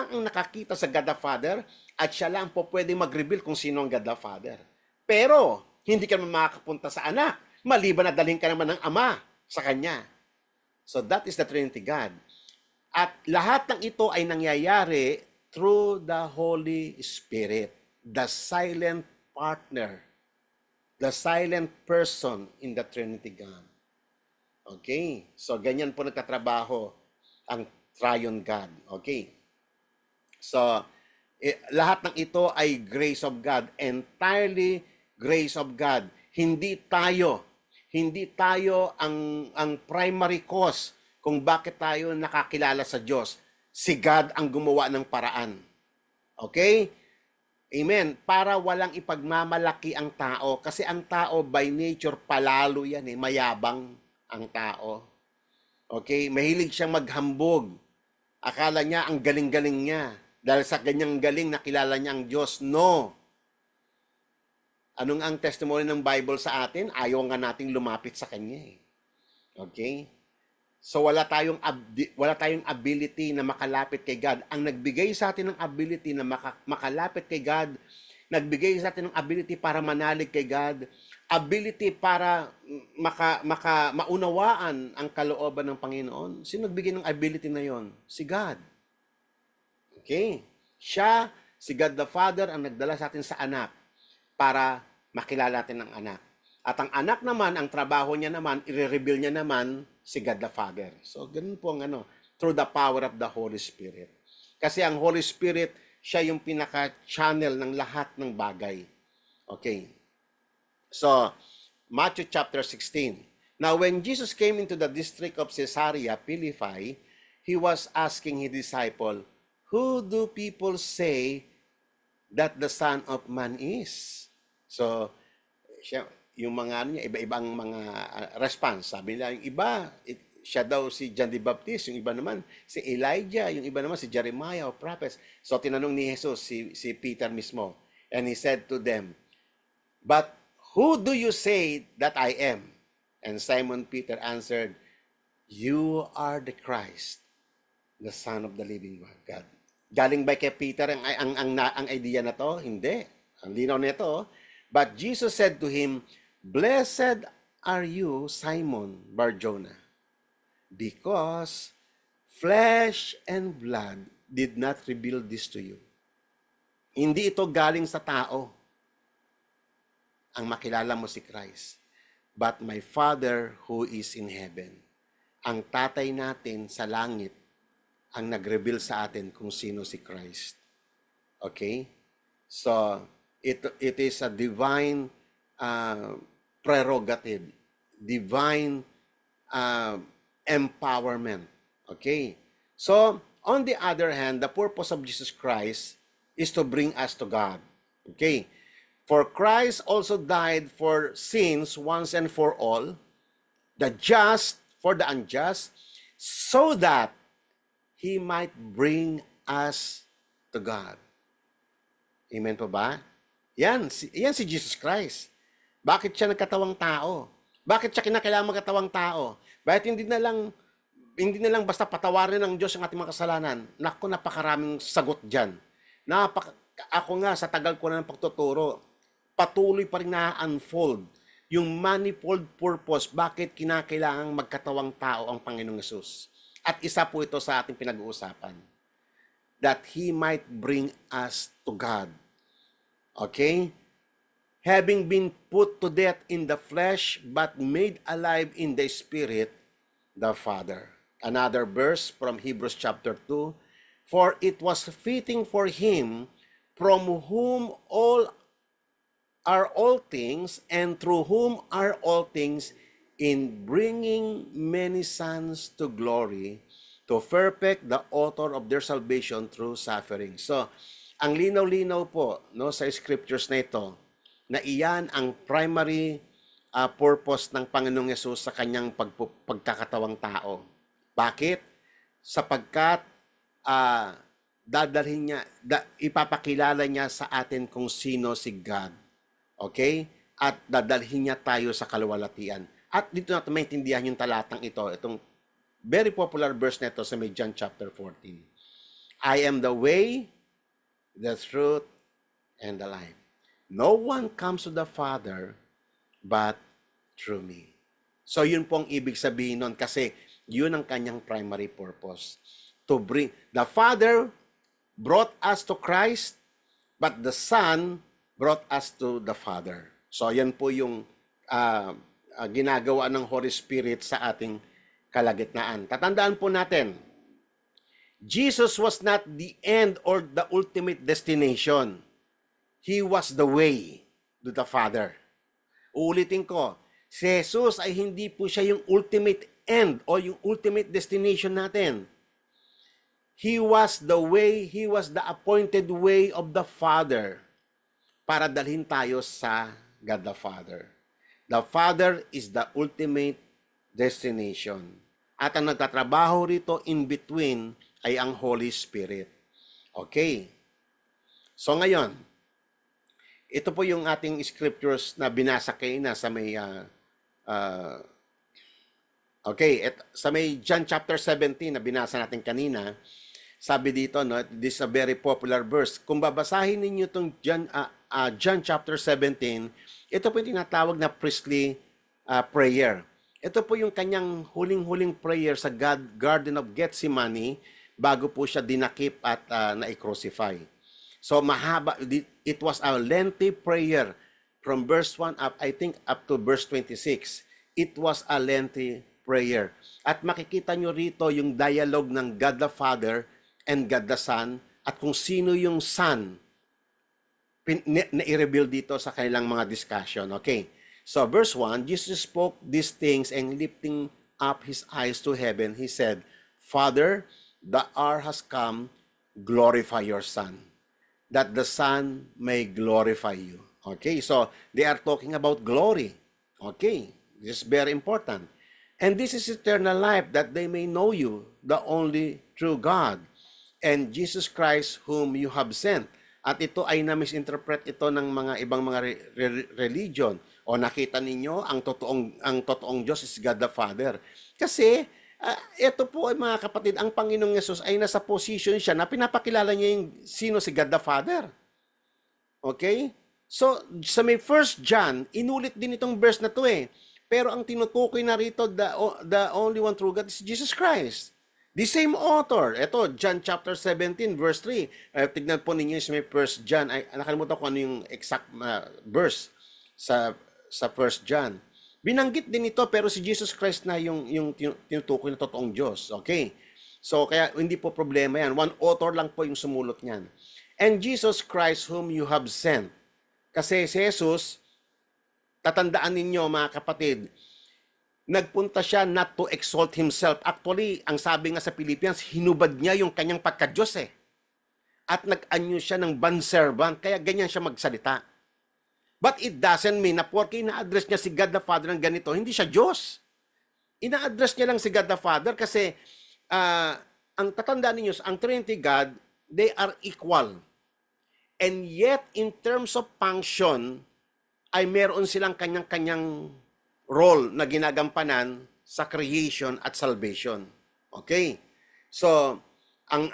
ang nakakita sa God the Father at siya lang po pwedeng mag-reveal kung sino ang God the Father. Pero, hindi ka naman makakapunta sa anak, maliban na dalhin ka naman ng Ama sa Kanya. So that is the Trinity God. At lahat ng ito ay nangyayari through the Holy Spirit, the silent partner, the silent person in the Trinity God. Okay? So ganyan po nagtatrabaho ang Triune God. Okay? So, lahat ng ito ay grace of God. Entirely grace of God. Hindi tayo ang primary cause kung bakit tayo nakakilala sa Diyos. Si God ang gumawa ng paraan. Okay? Amen. Para walang ipagmamalaki ang tao. Kasi ang tao by nature palalo yan eh. Mayabang ang tao. Okay? Mahilig siyang maghambog. Akala niya ang galing-galing niya. Dahil sa ganyang galing, nakilala niya ang Diyos. No. Anong ang testimony ng Bible sa atin? Ayaw nga nating lumapit sa Kanya eh. Okay? So wala tayong ability na makalapit kay God. Ang nagbigay sa atin ng ability na makalapit kay God, nagbigay sa atin ng ability para manalig kay God, ability para maunawaan ang kalooban ng Panginoon. Sino nagbigay ng ability na yon? Si God. Okay? Siya, si God the Father, ang nagdala sa atin sa anak para makilala natin ang anak. At ang anak naman, ang trabaho niya naman, i-reveal niya naman si God the Father. So, ganun po ang through the power of the Holy Spirit. Kasi ang Holy Spirit, siya yung pinaka-channel ng lahat ng bagay. Okay. So, Matthew chapter 16. Now, when Jesus came into the district of Caesarea Philippi, he was asking his disciple, who do people say that the Son of Man is? So, yung mga iba-ibang mga response. Sabi nila, yung iba, siya daw si John the Baptist, yung iba naman si Elijah, yung iba naman si Jeremiah o prophets. So, tinanong ni Jesus si Peter mismo. And he said to them, but who do you say that I am? And Simon Peter answered, you are the Christ, the Son of the living God. Galing ba kay Peter ang idea na to? Hindi. Ang linaw nito. But Jesus said to him, blessed are you, Simon Bar-Jonah, because flesh and blood did not reveal this to you. Hindi ito galing sa tao ang makilala mo si Christ, but my Father who is in heaven. Ang tatay natin sa langit ang nag-reveal sa atin kung sino si Christ. Okay? So, it is a divine prerogative, divine empowerment. Okay? So, on the other hand, the purpose of Jesus Christ is to bring us to God. Okay? For Christ also died for sins once and for all, the just for the unjust, so that He might bring us to God. Amen po ba? Yan si Jesus Christ. Bakit siya nagkatawang tao? Bakit siya kinakailangan magkatawang tao? Bakit hindi na lang basta patawarin ng Diyos ang ating mga kasalanan? Naku, napakaraming sagot dyan. Ako nga, sa tagal ko na ng pagtuturo, patuloy pa rin na-unfold yung manifold purpose, bakit kinakailangang magkatawang tao ang Panginoong Yesus. At isa po ito sa ating pinag-uusapan. That He might bring us to God. Okay? Having been put to death in the flesh, but made alive in the Spirit, the Father. Another verse from Hebrews chapter 2. For it was fitting for Him, from whom all are all things, and through whom are all things, in bringing many sons to glory, to perfect the author of their salvation through suffering. So, ang linaw-linaw po no, sa scriptures na ito, na iyan ang primary purpose ng Panginoong Yesus sa kanyang pagkakatawang tao. Bakit? Sapagkat dadalhin niya, ipapakilala niya sa atin kung sino si God. Okay? At dadalhin niya tayo sa kaluwalhatian. At dito natin maintindihan yung talatang ito, itong very popular verse nito sa may John chapter 14. I am the way, the truth, and the life. No one comes to the Father but through me. So yun pong ibig sabihin nun kasi yun ang kanyang primary purpose. To bring, the Father brought us to Christ, but the Son brought us to the Father. So yan po yung ginagawa ng Holy Spirit sa ating kalagitnaan. Tatandaan po natin, Jesus was not the end or the ultimate destination. He was the way to the Father. Uulitin ko, si Jesus ay hindi po siya yung ultimate end o yung ultimate destination natin. He was the way, He was the appointed way of the Father para dalhin tayo sa God the Father. The Father is the ultimate destination. At ang nagtatrabaho rito in between ay ang Holy Spirit. Okay. So ngayon, ito po yung ating scriptures na binasa kanina sa may sa may John chapter 17 na binasa natin kanina. Sabi dito, no, this is a very popular verse. Kung babasahin ninyo itong John chapter 17, ito po yung tinatawag na priestly prayer. Ito po yung kanyang huling-huling prayer sa Garden of Gethsemane bago po siya dinakip at na-crucify. So mahaba, it was a lengthy prayer from verse 1 up, I think, up to verse 26. It was a lengthy prayer. At makikita nyo rito yung dialogue ng God the Father and God the Son at kung sino yung Son na i-reveal dito sa kanilang mga discussion. Okay. So verse 1, Jesus spoke these things and lifting up His eyes to heaven, He said, Father, the hour has come, glorify your Son, that the Son may glorify you. Okay, so they are talking about glory. Okay, this is very important. And this is eternal life, that they may know you, the only true God, and Jesus Christ whom you have sent. At ito ay na-misinterpret ito ng mga ibang mga religion. O nakita ninyo, ang totoong Diyos is God the Father. Kasi, ito po ay mga kapatid, ang Panginoong Yesus ay nasa position siya na pinapakilala niya yung sino si God the Father. Okay? So, sa may 1 John, inulit din itong verse na to eh. Pero ang tinutukoy na rito, the only one true God is Jesus Christ. The same author. Ito, John chapter 17, verse 3. Tignan po ninyo sa may 1 John. Ay, nakalimutan ko ano yung exact verse sa 1 John. Binanggit din ito, pero si Jesus Christ na yung tinutukoy na totoong Diyos. Okay? So, kaya hindi po problema yan. One author lang po yung sumulot niyan. And Jesus Christ whom you have sent. Kasi si Jesus, tatandaan ninyo mga kapatid, nagpunta siya not to exalt himself. Actually, ang sabi nga sa Philippians, hinubad niya yung kanyang pagka-Diyos eh. At nag-anyo siya ng bondservant, kaya ganyan siya magsalita. But it doesn't mean na porke ina-address niya si God the Father ng ganito, hindi siya Diyos. Ina-address niya lang si God the Father kasi ang tatandaan ninyo, ang Trinity God, they are equal. And yet, in terms of function, ay meron silang kanyang-kanyang role na ginagampanan sa creation at salvation. Okay? So, ang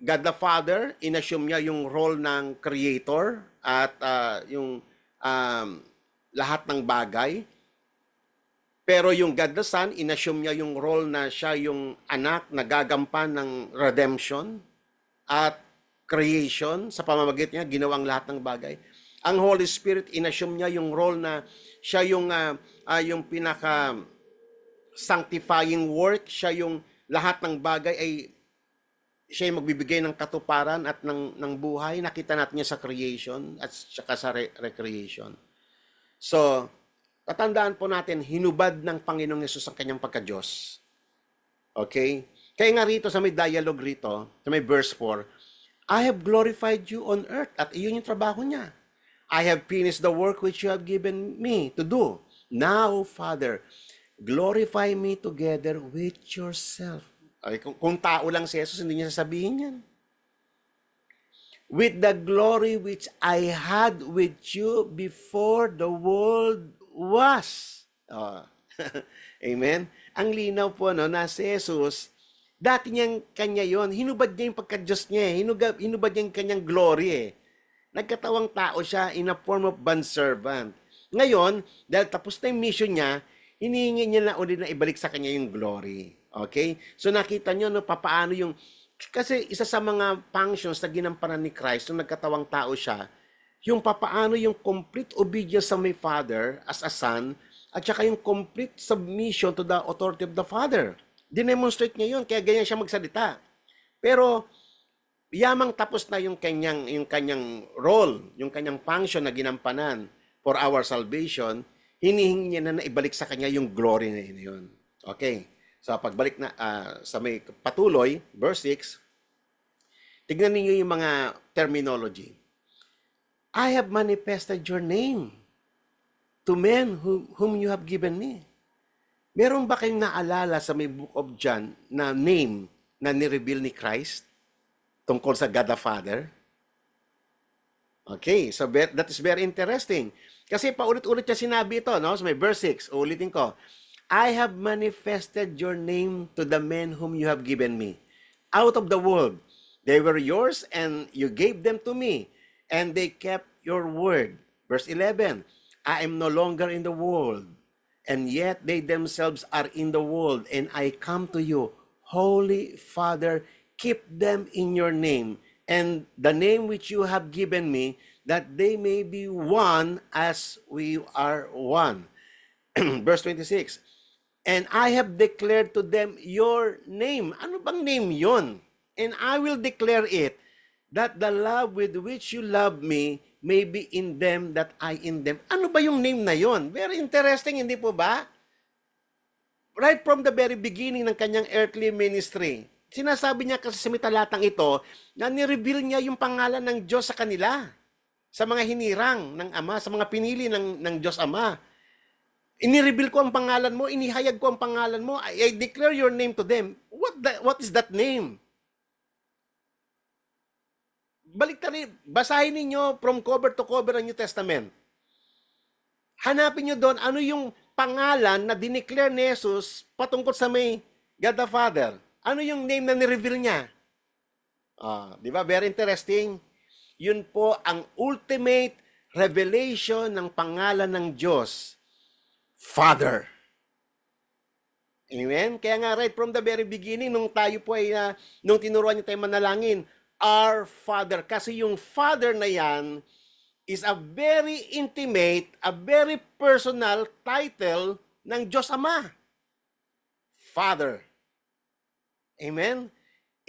God the Father, inassume niya yung role ng creator at yung lahat ng bagay. Pero yung God the Son, inassume niya yung role na siya yung anak na gagampan ng redemption at creation. Sa pamamagitan niya, ginawang lahat ng bagay. Ang Holy Spirit, inassume niya yung role na siya yung pinaka sanctifying work, siya yung lahat ng bagay ay siya yung magbibigay ng katuparan at ng buhay. Nakita natin niya sa creation at saka sa recreation. So, tatandaan po natin, hinubad ng Panginoong Yesus ang kanyang pagka-Diyos. Okay? Kaya nga rito sa may dialogue rito, sa may verse 4, I have glorified you on earth. At iyon yung trabaho niya. I have finished the work which you have given me to do. Now, Father, glorify me together with yourself. Ay, kung tao lang si Jesus, hindi niya sasabihin yan. With the glory which I had with you before the world was. Oh. Amen? Ang linaw po, no, na si Jesus, dati niyang kanya yon, hinubad niya yung pagka-Diyos niya, hinubad niya yung kanyang glory eh. Nagkatawang tao siya in a form of bondservant. Ngayon, dahil tapos na yung mission niya, hinihingi niya na ulit na ibalik sa kanya yung glory. Okay? So nakita niyo no, papaano yung, kasi isa sa mga functions na ginampanan ni Christ nung nagkatawang tao siya, yung papaano yung complete obedience sa may Father as a Son, at saka yung complete submission to the authority of the Father. Dinemonstrate niya yun, kaya ganyan siya magsalita. Pero, yamang tapos na yung kanyang role, yung kanyang function na ginampanan for our salvation, hinihingi niya na ibalik sa kanya yung glory na yun. Okay. So, pagbalik na sa may patuloy, verse 6, tignan niyo yung mga terminology. I have manifested your name to men whom you have given me. Meron ba kayong naalala sa may book of John na name na nireveal ni Christ tungkol sa God the Father? Okay, so that is very interesting. Kasi paulit-ulit niya sinabi ito, no? So may verse 6, ulitin ko. I have manifested your name to the men whom you have given me. Out of the world, they were yours and you gave them to me, and they kept your word. Verse 11, I am no longer in the world, and yet they themselves are in the world, and I come to you. Holy Father, keep them in your name, and the name which you have given me, that they may be one as we are one. Verse 26, and I have declared to them your name. Ano bang name yon? And I will declare it, that the love with which you love me may be in them, that I in them. Ano ba yung name na yon? Very interesting, hindi po ba? Right from the very beginning ng kanyang earthly ministry, sinasabi niya kasi sa talatang ito, na nireveal niya yung pangalan ng Diyos sa kanila, sa mga hinirang ng Ama, sa mga pinili ng Diyos Ama. Inireveal ko ang pangalan mo, inihayag ko ang pangalan mo, I declare your name to them. What is that name? Basahin ninyo from cover to cover ang New Testament. Hanapin nyo doon, ano yung pangalan na dineclare ni Jesus patungkol sa may God the Father. Ano yung name na nireveal niya? Di ba? Very interesting. Yun po ang ultimate revelation ng pangalan ng Diyos. Father. Amen? Kaya nga right from the very beginning, nung tayo po ay, nung tinuruan niyo tayo manalangin, Our Father. Kasi yung Father na yan is a very intimate, a very personal title ng Diyos Ama. Father. Amen?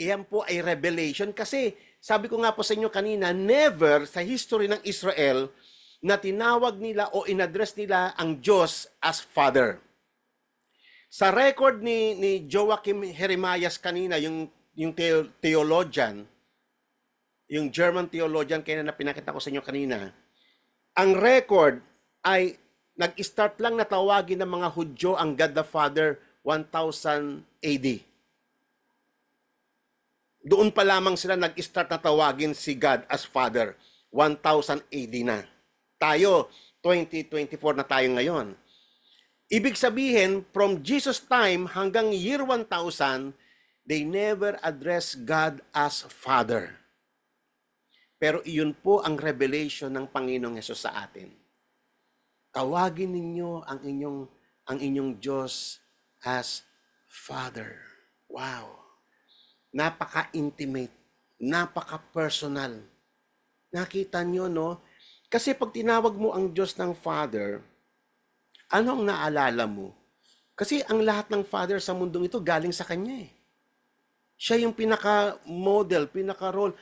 Iyan po ay revelation kasi sabi ko nga po sa inyo kanina, never sa history ng Israel na tinawag nila o inaddress nila ang Diyos as Father. Sa record ni Joachim Jeremias kanina, yung theologian, yung German theologian kaya na pinakita ko sa inyo kanina, ang record ay nag-start lang na tawagin ng mga Hudyo ang God the Father 1000 AD. Doon pa lamang sila nag-start na tawagin si God as Father, 1000 AD na. Tayo, 2024 na tayo ngayon. Ibig sabihin, from Jesus' time hanggang year 1000, they never address God as Father. Pero iyon po ang revelation ng Panginoong Hesus sa atin. Tawagin ninyo ang inyong Diyos as Father. Wow. Napaka-intimate, napaka-personal. Nakita nyo, no? Kasi pag tinawag mo ang Diyos ng Father, ano ang naalala mo? Kasi ang lahat ng father sa mundong ito galing sa Kanya eh. Siya yung pinaka-model, pinaka-role,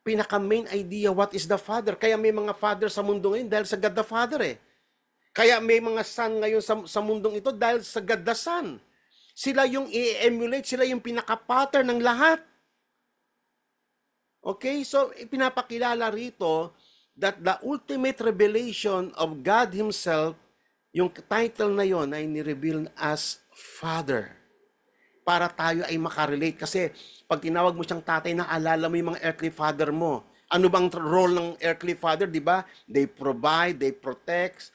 pinaka-main idea what is the Father. Kaya may mga father sa mundo ngayon dahil sa God the Father eh. Kaya may mga son ngayon sa mundong ito dahil sa God the Son. Sila yung i-emulate, sila yung pinaka-pattern ng lahat. Okay? So, pinapakilala rito that the ultimate revelation of God Himself, yung title na yon ay ni-reveal as Father. Para tayo ay makarelate. Kasi pag tinawag mo siyang tatay, naalala mo yung mga earthly father mo. Ano bang role ng earthly father, di ba? They provide, they protect,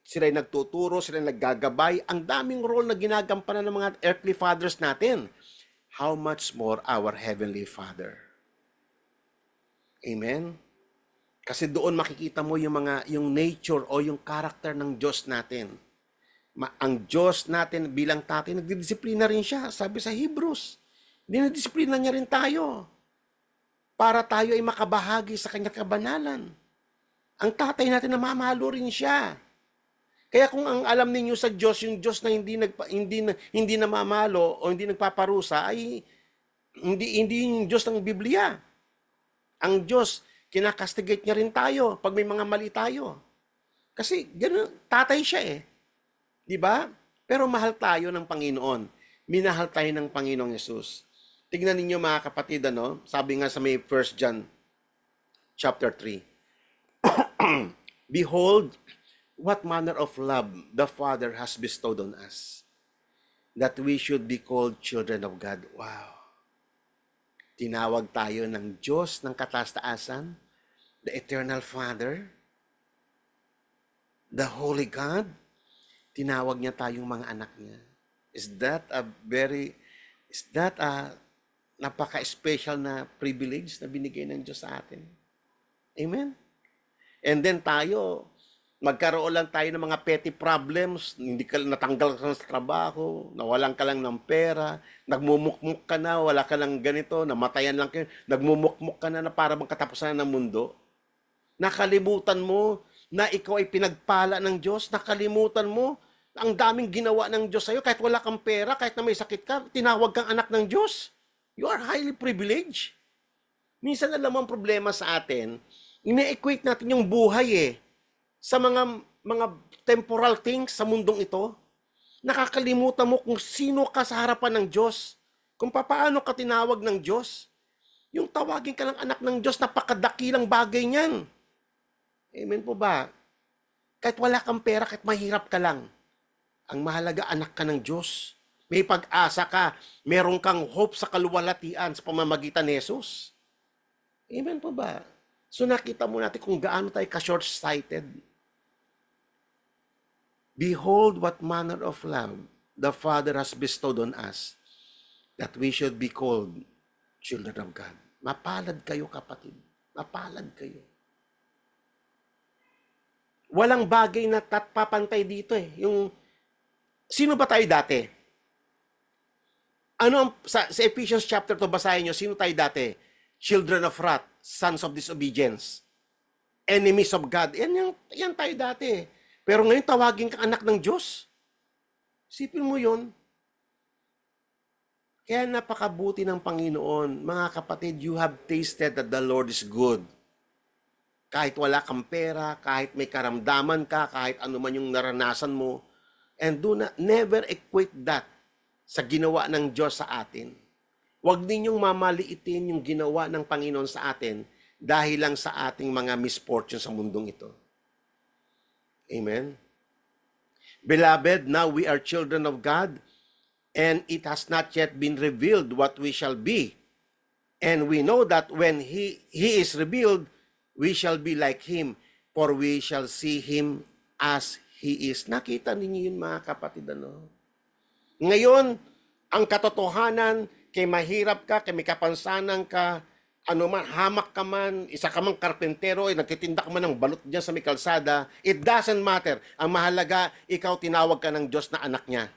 sila yung nagtuturo, sila yung naggagabay. Ang daming role na ginagampanan ng mga earthly fathers natin. How much more our Heavenly Father? Amen? Kasi doon makikita mo yung nature o yung character ng Diyos natin. Ang Diyos natin bilang tatay, nagdidisiplina rin siya. Sabi sa Hebrews, dinidisiplina niya rin tayo para tayo ay makabahagi sa kanyang kabanalan. Ang tatay natin namamahalo rin siya. Kaya kung ang alam ninyo sa Diyos, yung Diyos na hindi namamalo o hindi nagpaparusa, ay hindi yung Diyos ng Biblia. Ang Diyos, kinakastigate niya rin tayo pag may mga mali tayo. Kasi gano'n, tatay siya eh. Di ba? Pero mahal tayo ng Panginoon. Minahal tayo ng Panginoong Yesus. Tignan ninyo mga kapatid, ano? Sabi nga sa may 1 John chapter 3. Behold, what manner of love the Father has bestowed on us, that we should be called children of God. Wow. Tinawag tayo ng Diyos ng kataas-taasan, the Eternal Father, the Holy God. Tinawag niya tayong mga anak niya. Is that a napaka-special na privilege na binigay ng Diyos sa atin? Amen? And then tayo, magkaroon lang tayo ng mga petty problems, hindi ka natanggal ka sa trabaho, nawalan ka lang ng pera, nagmumukmuk ka na, wala ka lang ganito, namatayan lang kayo, nagmumukmuk ka na para bang katapusan ng mundo. Nakalimutan mo na ikaw ay pinagpala ng Diyos, nakalimutan mo ang daming ginawa ng Diyos sa'yo, kahit wala kang pera, kahit na may sakit ka, tinawag kang anak ng Diyos. You are highly privileged. Minsan alam mo ang problema sa atin, ine-equate natin yung buhay sa mga temporal things sa mundong ito. Nakakalimutan mo kung sino ka sa harapan ng Diyos, kung paano ka tinawag ng Diyos. Yung tawagin ka ng anak ng Diyos, napakadakilang bagay niyan. Amen po ba? Kahit wala kang pera, kahit mahirap ka lang, ang mahalaga, anak ka ng Diyos. May pag-asa ka, meron kang hope sa kaluwalhatian sa pamamagitan ni Jesus. Amen po ba? So nakita mo natin kung gaano tayo ka-short-sighted. Behold what manner of love the Father has bestowed on us, that we should be called children of God. Mapalad kayo, kapatid. Mapalad kayo. Walang bagay na papantay dito eh. Sino ba tayo dati? Sa Ephesians chapter 2, basahin nyo, sino tayo dati? Children of wrath, sons of disobedience, enemies of God. Yan tayo dati. Pero ngayon tawagin ka anak ng Diyos. Sipin mo yun. Kaya napakabuti ng Panginoon. Mga kapatid, you have tasted that the Lord is good. Kahit wala kang pera, kahit may karamdaman ka, kahit ano man yung naranasan mo, and never equate that sa ginawa ng Diyos sa atin. Huwag ninyong mamaliitin yung ginawa ng Panginoon sa atin dahil lang sa ating mga misfortune sa mundong ito. Amen? Beloved, now we are children of God, and it has not yet been revealed what we shall be. And we know that when He is revealed, we shall be like Him, for we shall see Him as He is. Nakita ninyo yun, mga kapatid, ano? Ngayon, ang katotohanan, kay mahirap ka, kay may kapansanan ka, ano man, hamak ka man, isa ka mang karpentero, nagtitinda ka man ng balot dyan sa may kalsada, it doesn't matter. Ang mahalaga, ikaw tinawag ka ng Diyos na anak niya.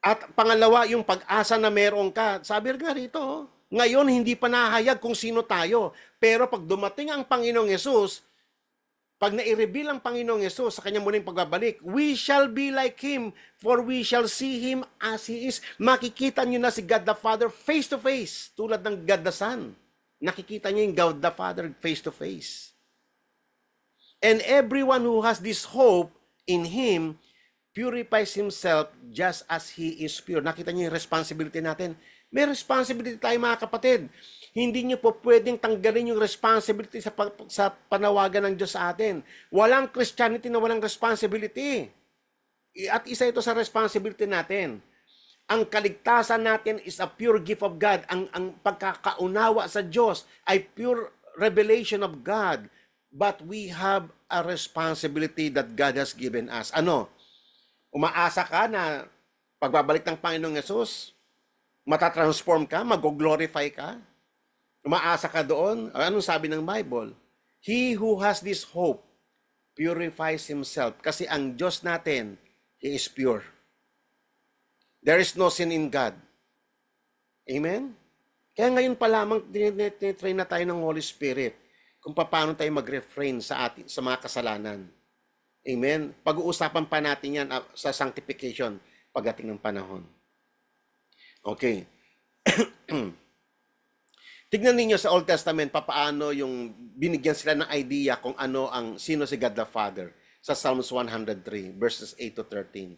At pangalawa, yung pag-asa na meron ka. Sabi nga rito, ngayon hindi pa nahayag kung sino tayo. Pero pag dumating ang Panginoong Yesus, pag nai-reveal ang Panginoong Yesus sa kanyang muling pagbabalik, we shall be like Him, for we shall see Him as He is. Makikita nyo na si God the Father face to face, tulad ng God the Son. Nakikita nyo yung God the Father face to face. And everyone who has this hope in Him purifies himself just as He is pure. Nakita niyo yung responsibility natin. May responsibility tayo, mga kapatid. Hindi niyo po pwedeng tanggalin yung responsibility sa panawagan ng Diyos sa atin. Walang Christianity na walang responsibility. At isa ito sa responsibility natin. Ang kaligtasan natin is a pure gift of God. Ang pagkakaunawa sa Diyos ay pure revelation of God. But we have a responsibility that God has given us. Ano? Umaasa ka na pagbabalik ng Panginoong Yesus, matatransform ka, mag-glorify ka? Umaasa ka doon? Anong sabi ng Bible? He who has this hope purifies himself. Kasi ang Diyos natin, He is pure. There is no sin in God. Amen? Kaya ngayon pa lamang, train na tayo ng Holy Spirit kung paano tayo mag-refrain sa mga kasalanan. Amen? Pag-uusapan pa natin yan sa sanctification pagdating ng panahon. Okay. Tignan ninyo sa Old Testament paano yung binigyan sila ng idea kung sino si God the Father sa Psalms 103 verses 8 to 13.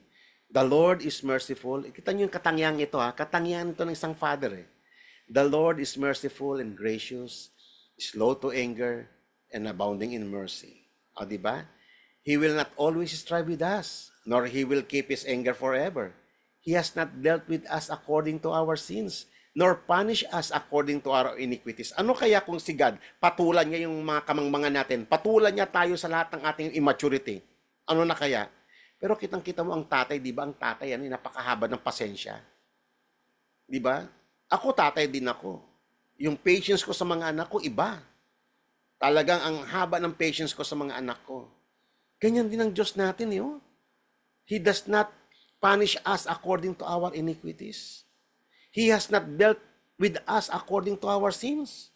The Lord is merciful. Kita niyo yung katangian ito, ha? Katangian ito ng isang father, eh. The Lord is merciful and gracious, slow to anger, and abounding in mercy. O, diba? He will not always strive with us, nor He will keep His anger forever. He has not dealt with us according to our sins, nor punish us according to our iniquities. Ano kaya kung si God, patulan niya yung mga kamangmangan natin, patulan niya tayo sa lahat ng ating immaturity? Ano na kaya? Pero kitang-kita mo ang tatay, di ba? Ang tatay, napakahaba ng pasensya. Di ba? Ako, tatay din ako. Yung patience ko sa mga anak ko, iba. Talagang ang haba ng patience ko sa mga anak ko. Ganyan din ang Diyos natin, eh. He does not punish us according to our iniquities. He has not dealt with us according to our sins.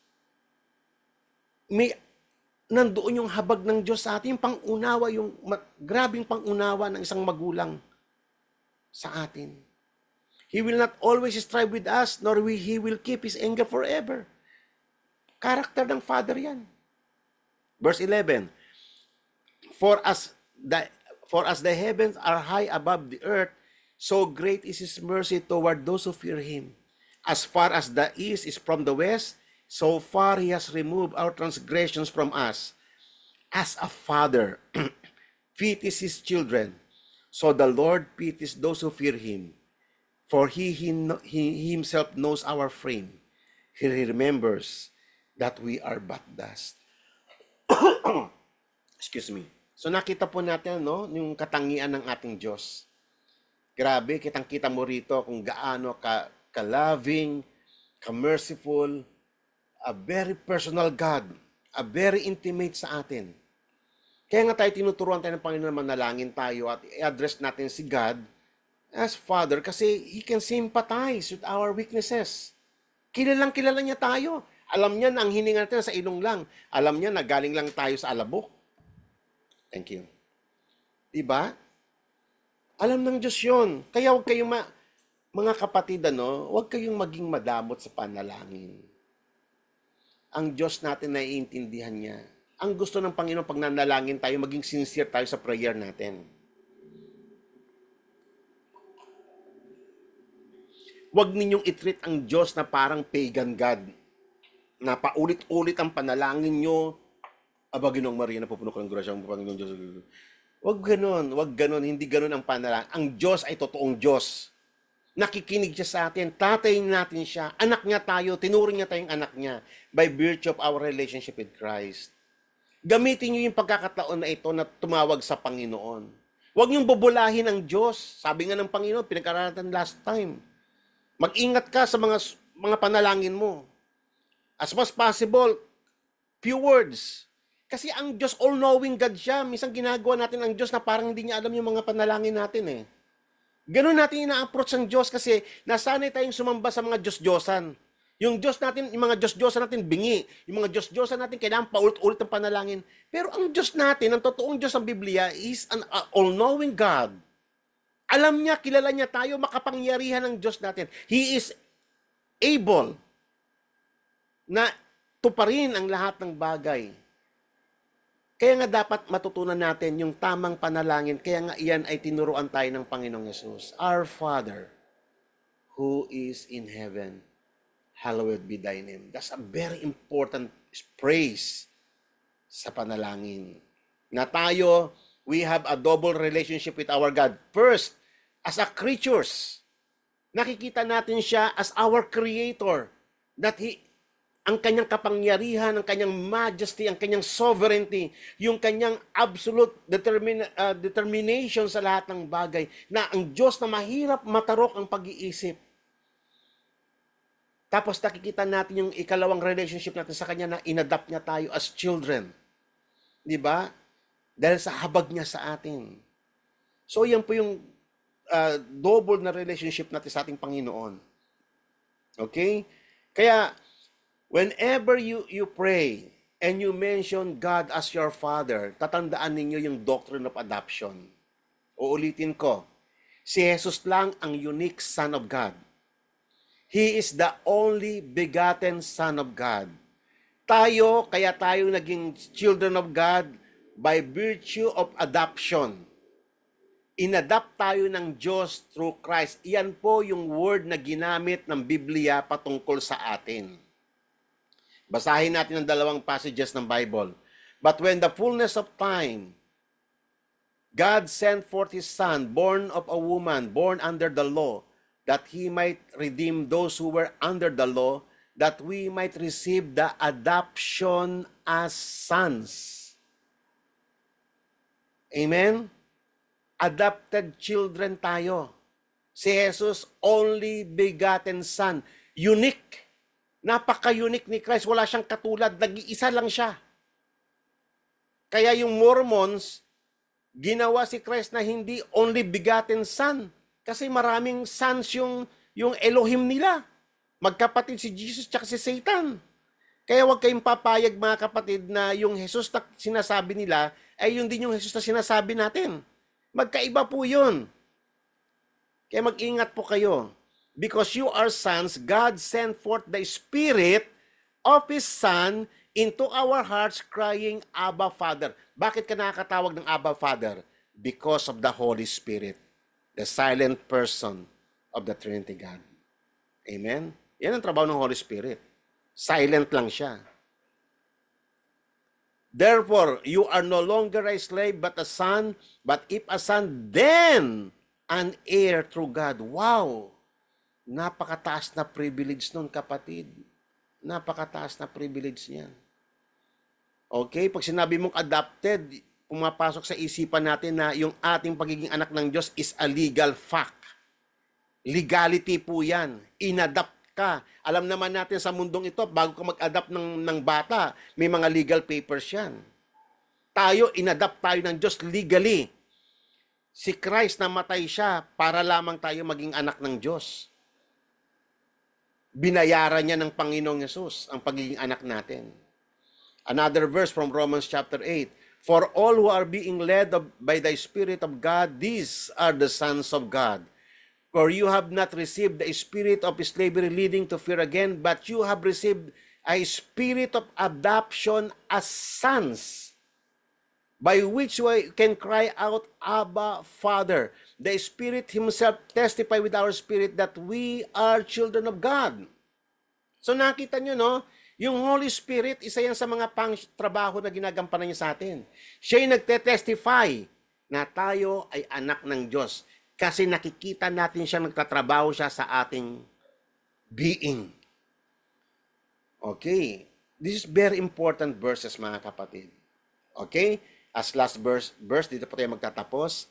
Nandoon yung habag ng Diyos sa atin, yung pangunawa, yung grabing pangunawa ng isang magulang sa atin. He will not always strive with us, nor He will keep His anger forever. Karakter ng Father yan. Verse 11, For as the heavens are high above the earth, so great is His mercy toward those who fear Him. As far as the east is from the west, so far He has removed our transgressions from us. As a father pities his children, so the Lord pities those who fear Him. For He Himself knows our frame. He remembers that we are but dust. Excuse me. So nakita po natin, no, yung katangian ng ating Diyos. Grabe, kitang-kita mo rito kung gaano ka-loving, ka-merciful, a very personal God, a very intimate sa atin. Kaya nga tayo tinuturuan tayo ng Panginoon na manalangin tayo at i-address natin si God as Father kasi He can sympathize with our weaknesses. Kilalang kilala niya tayo. Alam niya na ang hininga natin sa ilong lang. Alam niya na galing lang tayo sa alabok. Thank you. Diba? Alam ng Diyos yun. Kaya huwag kayong mga kapatid, huwag kayong maging madamot sa panalangin. Ang Diyos natin naiintindihan niya. Ang gusto ng Panginoon pag nanalangin tayo, maging sincere tayo sa prayer natin. Huwag ninyong i-treat ang Diyos na parang pagan God. Na paulit-ulit ang panalangin nyo. Aba, Ginoong Maria, napupuno ko ng grasya ang Panginoon Diyos. Huwag ganon, hindi ganon ang panalangin. Ang Diyos ay totoong Diyos. Nakikinig siya sa atin, tatay natin siya, anak niya tayo, tinuring niya tayong anak niya by virtue of our relationship with Christ. Gamitin niyo yung pagkakataon na ito na tumawag sa Panginoon. Huwag niyong bubulahin ang Diyos. Sabi nga ng Panginoon, pinag-aralan last time. Mag-ingat ka sa mga panalangin mo. As much possible, few words. Kasi ang Diyos, all-knowing God siya. Minsan ginagawa natin ang Diyos na parang hindi niya alam yung mga panalangin natin eh. Ganun natin ina-approach ang Diyos kasi nasanay tayong sumamba sa mga Diyos-Diyosan. Yung Diyos natin, yung mga Diyos-Diyosan natin bingi. Yung mga Diyos-Diyosan natin kailangan paulit-ulit ang panalangin. Pero ang Diyos natin, ang totoong Diyos ng Biblia is an all-knowing God. Alam niya, kilala niya tayo, makapangyarihan ng Diyos natin. He is able na tuparin ang lahat ng bagay. Kaya nga dapat matutunan natin yung tamang panalangin. Kaya nga iyan ay tinuruan tayo ng Panginoong Yesus. Our Father, who is in heaven, hallowed be thy name. That's a very important praise sa panalangin. Na tayo, we have a double relationship with our God. First, as a creatures, nakikita natin siya as our creator. That ang kanyang kapangyarihan, ang kanyang majesty, ang kanyang sovereignty, yung kanyang absolute determination sa lahat ng bagay, na ang Diyos na mahirap matarok ang pag-iisip. Tapos nakikita natin yung ikalawang relationship natin sa Kanya na inadapt niya tayo as children. Di ba? Dahil sa habag niya sa atin. So yan po yung double na relationship natin sa ating Panginoon. Okay? Kaya, whenever you pray and you mention God as your Father, tatandaan ninyo yung doctrine of adoption. Uulitin ko, si Jesus lang ang unique Son of God. He is the only begotten Son of God. Kaya tayo naging children of God by virtue of adoption. Inadapt tayo ng Diyos through Christ. Iyan po yung word na ginamit ng Biblia patungkol sa atin. Basahin natin ang dalawang passages ng Bible. But when the fullness of time, God sent forth His Son, born of a woman, born under the law, that He might redeem those who were under the law, that we might receive the adoption as sons. Amen? Adopted children tayo. Si Jesus, only begotten Son. Unique. Napaka-unique ni Christ. Wala siyang katulad. Nag-iisa lang siya. Kaya yung Mormons, ginawa si Christ na hindi only begotten Son. Kasi maraming sons yung Elohim nila. Magkapatid si Jesus at si Satan. Kaya huwag kayong papayag mga kapatid na yung Jesus na sinasabi nila ay yun din yung Jesus na sinasabi natin. Magkaiba po yun. Kaya mag-ingat po kayo. Because you are sons, God sent forth the Spirit of His Son into our hearts crying, Abba, Father. Bakit ka nakakatawag ng Abba, Father? Because of the Holy Spirit. The silent person of the Trinity God. Amen? Yan ang trabaho ng Holy Spirit. Silent lang siya. Therefore, you are no longer a slave but a son, but if a son, then an heir through God. Wow! Napakataas na privilege nun, kapatid. Napakataas na privilege niyan. Okay? Pag sinabi mong adopted, pumapasok sa isipan natin na yung ating pagiging anak ng Diyos is a legal fact. Legality po yan. Inadapt ka. Alam naman natin sa mundong ito, bago ka mag-adapt ng bata, may mga legal papers yan. Tayo, inadapt tayo ng Diyos legally. Si Christ namatay siya para lamang tayo maging anak ng Diyos. Binayaran niya ng Panginoong Yesus ang pagiging anak natin. Another verse from Romans chapter 8. For all who are being led by the Spirit of God, these are the sons of God. For you have not received the spirit of slavery leading to fear again, but you have received a spirit of adoption as sons, by which we can cry out, Abba, Father. The Spirit Himself testify with our spirit that we are children of God. So nakita nyo, no? Yung Holy Spirit, isa yan sa mga pang-trabaho na ginagampanan niya sa atin. Siya'y nagte-testify na tayo ay anak ng Diyos. Kasi nakikita natin siya, nagtatrabaho siya sa ating being. Okay. This is very important verses, mga kapatid. Okay? As last verse dito po tayo magtatapos.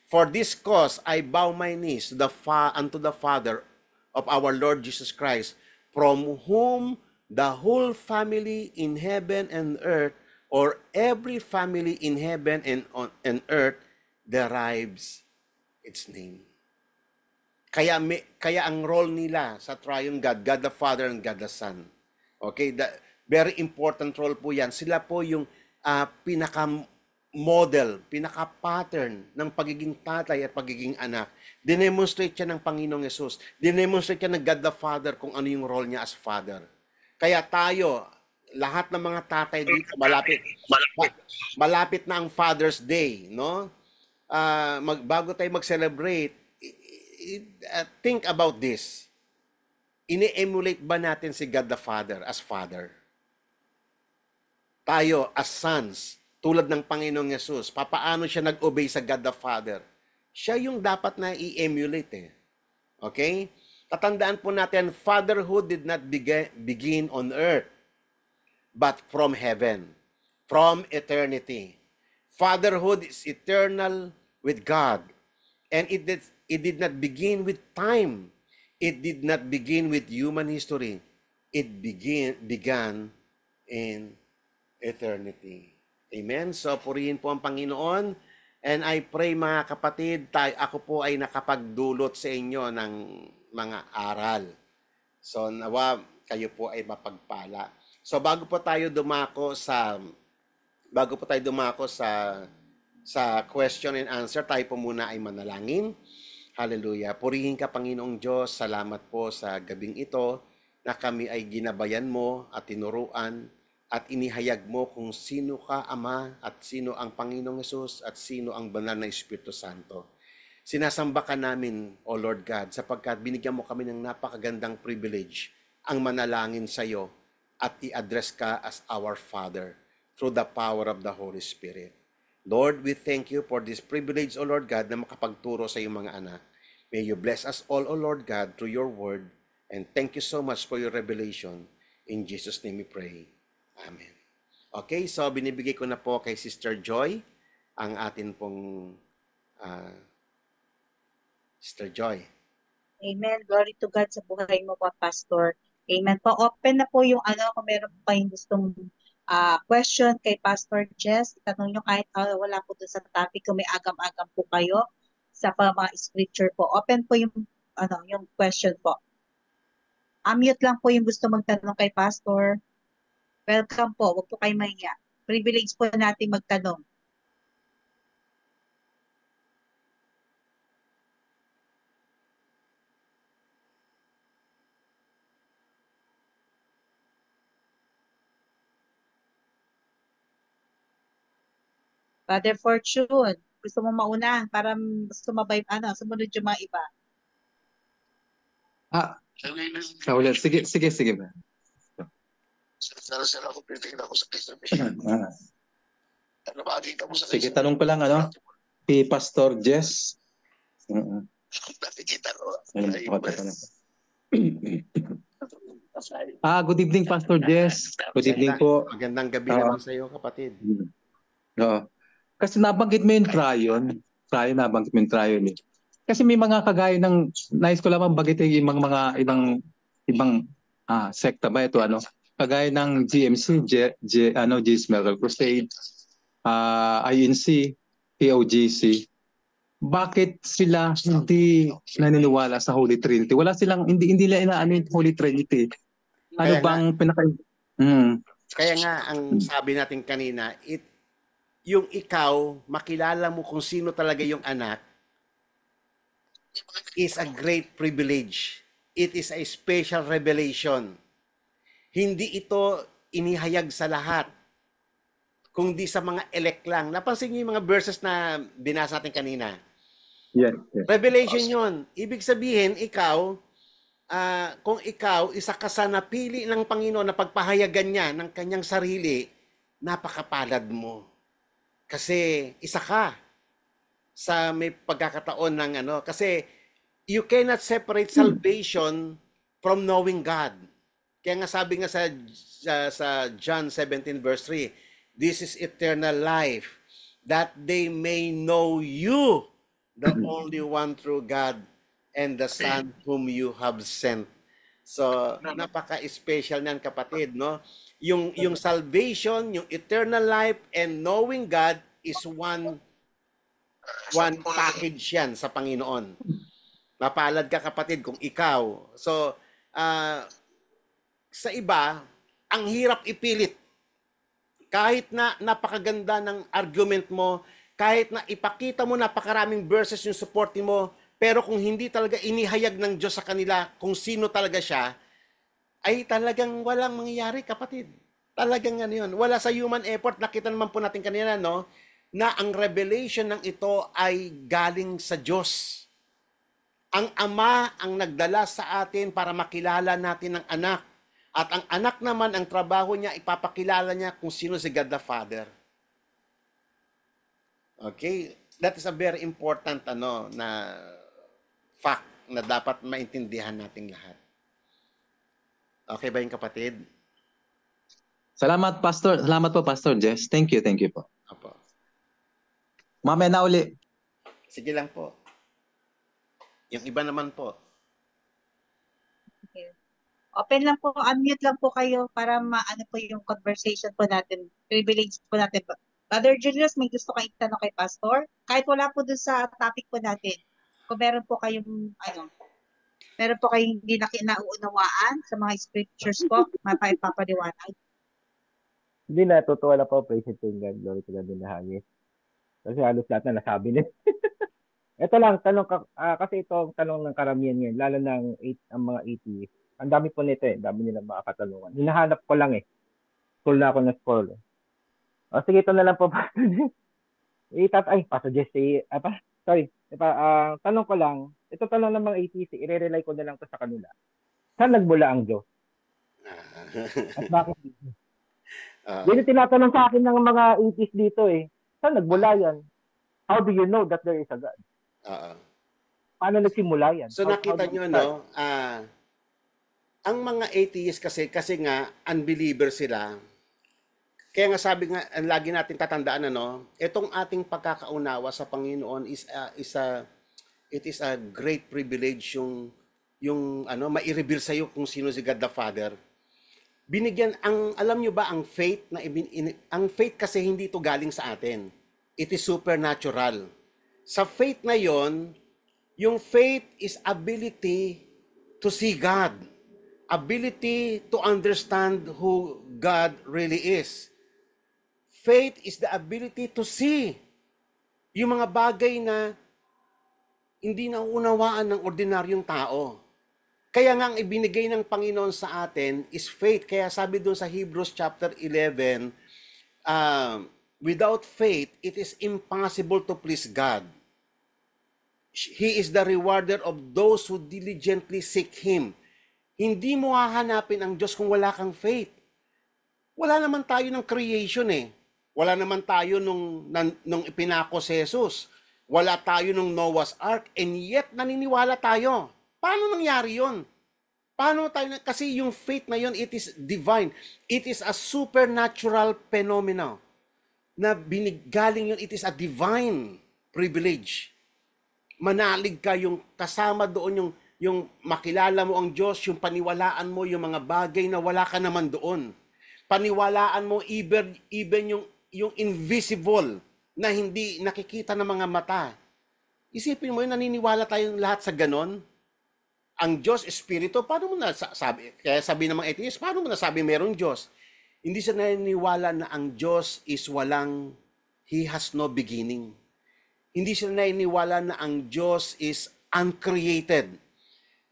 For this cause I bow my knees to unto the Father of our Lord Jesus Christ, from whom the whole family in heaven and earth, or every family in heaven and earth, derives its name. Kaya ang role nila sa triune God, God the Father and God the Son. Okay? Very important role po yan. Sila po yung pinaka-model, pinaka-pattern ng pagiging tatay at pagiging anak. Dinemonstrate siya ng Panginoong Yesus. Dinemonstrate siya ng God the Father kung ano yung role niya as Father. Kaya tayo, lahat ng mga tatay dito, malapit na ang Father's Day, no? Bago tayo mag-celebrate, think about this. Ini-emulate ba natin si God the Father as Father? Tayo as sons, tulad ng Panginoong Yesus, papaano siya nag-obey sa God the Father? Siya yung dapat na i-emulate eh. Okay? Tatandaan po natin, fatherhood did not begin on earth, but from heaven, from eternity. Fatherhood is eternal with God. And it did not begin with time. It did not begin with human history. It began in eternity. Amen? So, purihin po ang Panginoon. And I pray mga kapatid, ako po ay nakapagdulot sa inyo ng mga aral. So, nawa kayo po ay mapagpala. So, bago po tayo dumako sa question and answer, tayo po muna ay manalangin. Hallelujah. Purihin ka, Panginoong Diyos. Salamat po sa gabing ito na kami ay ginabayan mo at tinuruan at inihayag mo kung sino ka, Ama, at sino ang Panginoong Yesus at sino ang banal na Espiritu Santo. Sinasamba ka namin, O Lord God, sapagkat binigyan mo kami ng napakagandang privilege ang manalangin sa iyo at i-address ka as our Father through the power of the Holy Spirit. Lord, we thank you for this privilege, O Lord God, na makapagturo sa iyong mga anak. May you bless us all, O Lord God, through your word. And thank you so much for your revelation. In Jesus' name we pray. Amen. Okay, so binibigay ko na po kay Sister Joy ang atin pong Sister Joy. Amen. Glory to God sa buhay mo po, Pastor. Amen po. Open na po yung kung meron po kayong gustong question kay Pastor Jess. Itanong nyo kahit wala po doon sa topic, kung may agam-agam po kayo sa mga scripture po. Open po yung yung question po. Unmute lang po yung gusto magtanong kay Pastor. Welcome po. Huwag po kayo mahiya. Privilege po natin magtanong. Father Fortune, gusto mo mauna para sumabay, sumunod yung mga iba. Ulit. Sige ba? Sara ako, titignan ko sa exhibition. Ano makikita mo sa Sige, tanong ko lang, si Pastor Jess. nakikita ko? Good evening, Pastor Jess. Good evening po. Magandang gabi naman sa iyo, kapatid. Kasi nabanggit mo yung Tryon, nabanggit mo yung Tryon eh. Kasi may mga kagaya ng, nais ko lamang banggitin yung ibang sekta ba ito, kagaya ng GMC, Jesus Miracle Crusade, INC, POGC. Bakit sila hindi naniniwala sa Holy Trinity? Wala silang, hindi nila inaano yung Holy Trinity. Ano Kaya bang Kaya nga, ang sabi natin kanina, yung ikaw, makilala mo kung sino talaga yung anak, is a great privilege. It is a special revelation. Hindi ito inihayag sa lahat, kundi sa mga elect lang. Napansin niyo yung mga verses na binasa natin kanina? Yes. Revelation yun. Ibig sabihin, ikaw, kung ikaw, isa ka sa napili ng Panginoon na pagpahayagan niya ng kanyang sarili, napakapalad mo. Kasi isa ka sa may pagkakataon ng kasi you cannot separate salvation from knowing God. Kaya nga sabi nga sa John 17 verse 3, This is eternal life, that they may know you, the only one true God, and the Son whom you have sent. So, napaka-special niyan, kapatid, no? Yung salvation, yung eternal life, and knowing God is one package yan sa Panginoon. Mapalad ka, kapatid, kung ikaw. So, sa iba, ang hirap ipilit. Kahit na napakaganda ng argument mo, kahit na ipakita mo napakaraming verses yung supporting mo, pero kung hindi talaga inihayag ng Diyos sa kanila kung sino talaga siya, ay talagang walang mangyayari, kapatid. Talagang ano yun. Wala sa human effort. Nakita naman po natin kanina, no, na ang revelation ng ito ay galing sa Diyos. Ang Ama ang nagdala sa atin para makilala natin ang anak. At ang anak naman, ang trabaho niya, ipapakilala niya kung sino si God the Father. Okay? That is a very important na fact na dapat maintindihan nating lahat. Okay ba yung kapatid? Salamat, Pastor. Salamat po, Pastor Jess. Thank you po. Opo. Mamaya na uli. Sige lang po. Yung iba naman po. Okay. Open lang po, unmute lang po kayo para maano po yung conversation po natin. Privilege po natin. Brother Julius, may gusto kayong tanong kay Pastor? Kahit wala po dun sa topic po natin. Kung meron po kayong meron po kayong hindi nauunawaan sa mga scriptures po, mapapaliwanag. Hindi, natutuwa na po, praise to God, glory to God in the highest. Kasi halos lahat na nasabi niya. Ito lang, tanong kasi ito ang tanong ng karamihan ngayon, lalo ng ang mga atheists. Ang dami po nito dami nilang mga katanungan. Hinahanap ko lang School na ako ng school. O sige, ito na lang po. Pastor Jesse, tanong ko lang, ito tanong ng mga atheists, i-rely ko na lang to sa kanila. Saan nagmula ang Diyos? At bakit? Yun tinatanong sa akin ng mga atheists dito Saan nagmula yan? How do you know that there is a God? Paano nagsimula yan? So nakita nyo, no? Ang mga atheists kasi nga unbeliever sila. Kaya nga sabi nga, lagi natin tatandaan itong ating pagkakaunawa sa Panginoon it is a great privilege yung mai-reveal sa iyo kung sino si God the Father. Binigyan alam nyo ba ang faith ang faith kasi hindi ito galing sa atin. It is supernatural. Sa faith na yon, yung faith is ability to see God. Ability to understand who God really is. Faith is the ability to see yung mga bagay na hindi nauunawaan ng ordinaryong tao. Kaya nga ang ibinigay ng Panginoon sa atin is faith. Kaya sabi doon sa Hebrews chapter 11, without faith, it is impossible to please God. He is the rewarder of those who diligently seek Him. Hindi mo hahanapin ang Diyos kung wala kang faith. Wala naman tayo ng creation Wala naman tayo nung ipinako si Jesus. Wala tayo nung Noah's Ark, and yet naniniwala tayo. Paano nangyari yon? Paano tayo? Kasi yung faith na yon, it is divine. It is a supernatural phenomenon na galing yun, it is a divine privilege. Manalig ka yung kasama doon yung makilala mo ang Diyos, yung paniwalaan mo yung mga bagay na wala ka naman doon. Paniwalaan mo even yung invisible na hindi nakikita ng mga mata. Isipin mo yun, naniniwala tayong lahat sa ganon. Ang Diyos, Espiritu, paano mo nasabi? Kaya sabi ng mga atheists, paano mo nasabi merong Diyos? Hindi siya naniniwala na ang Diyos is He has no beginning. Hindi siya naniniwala na ang Diyos is uncreated.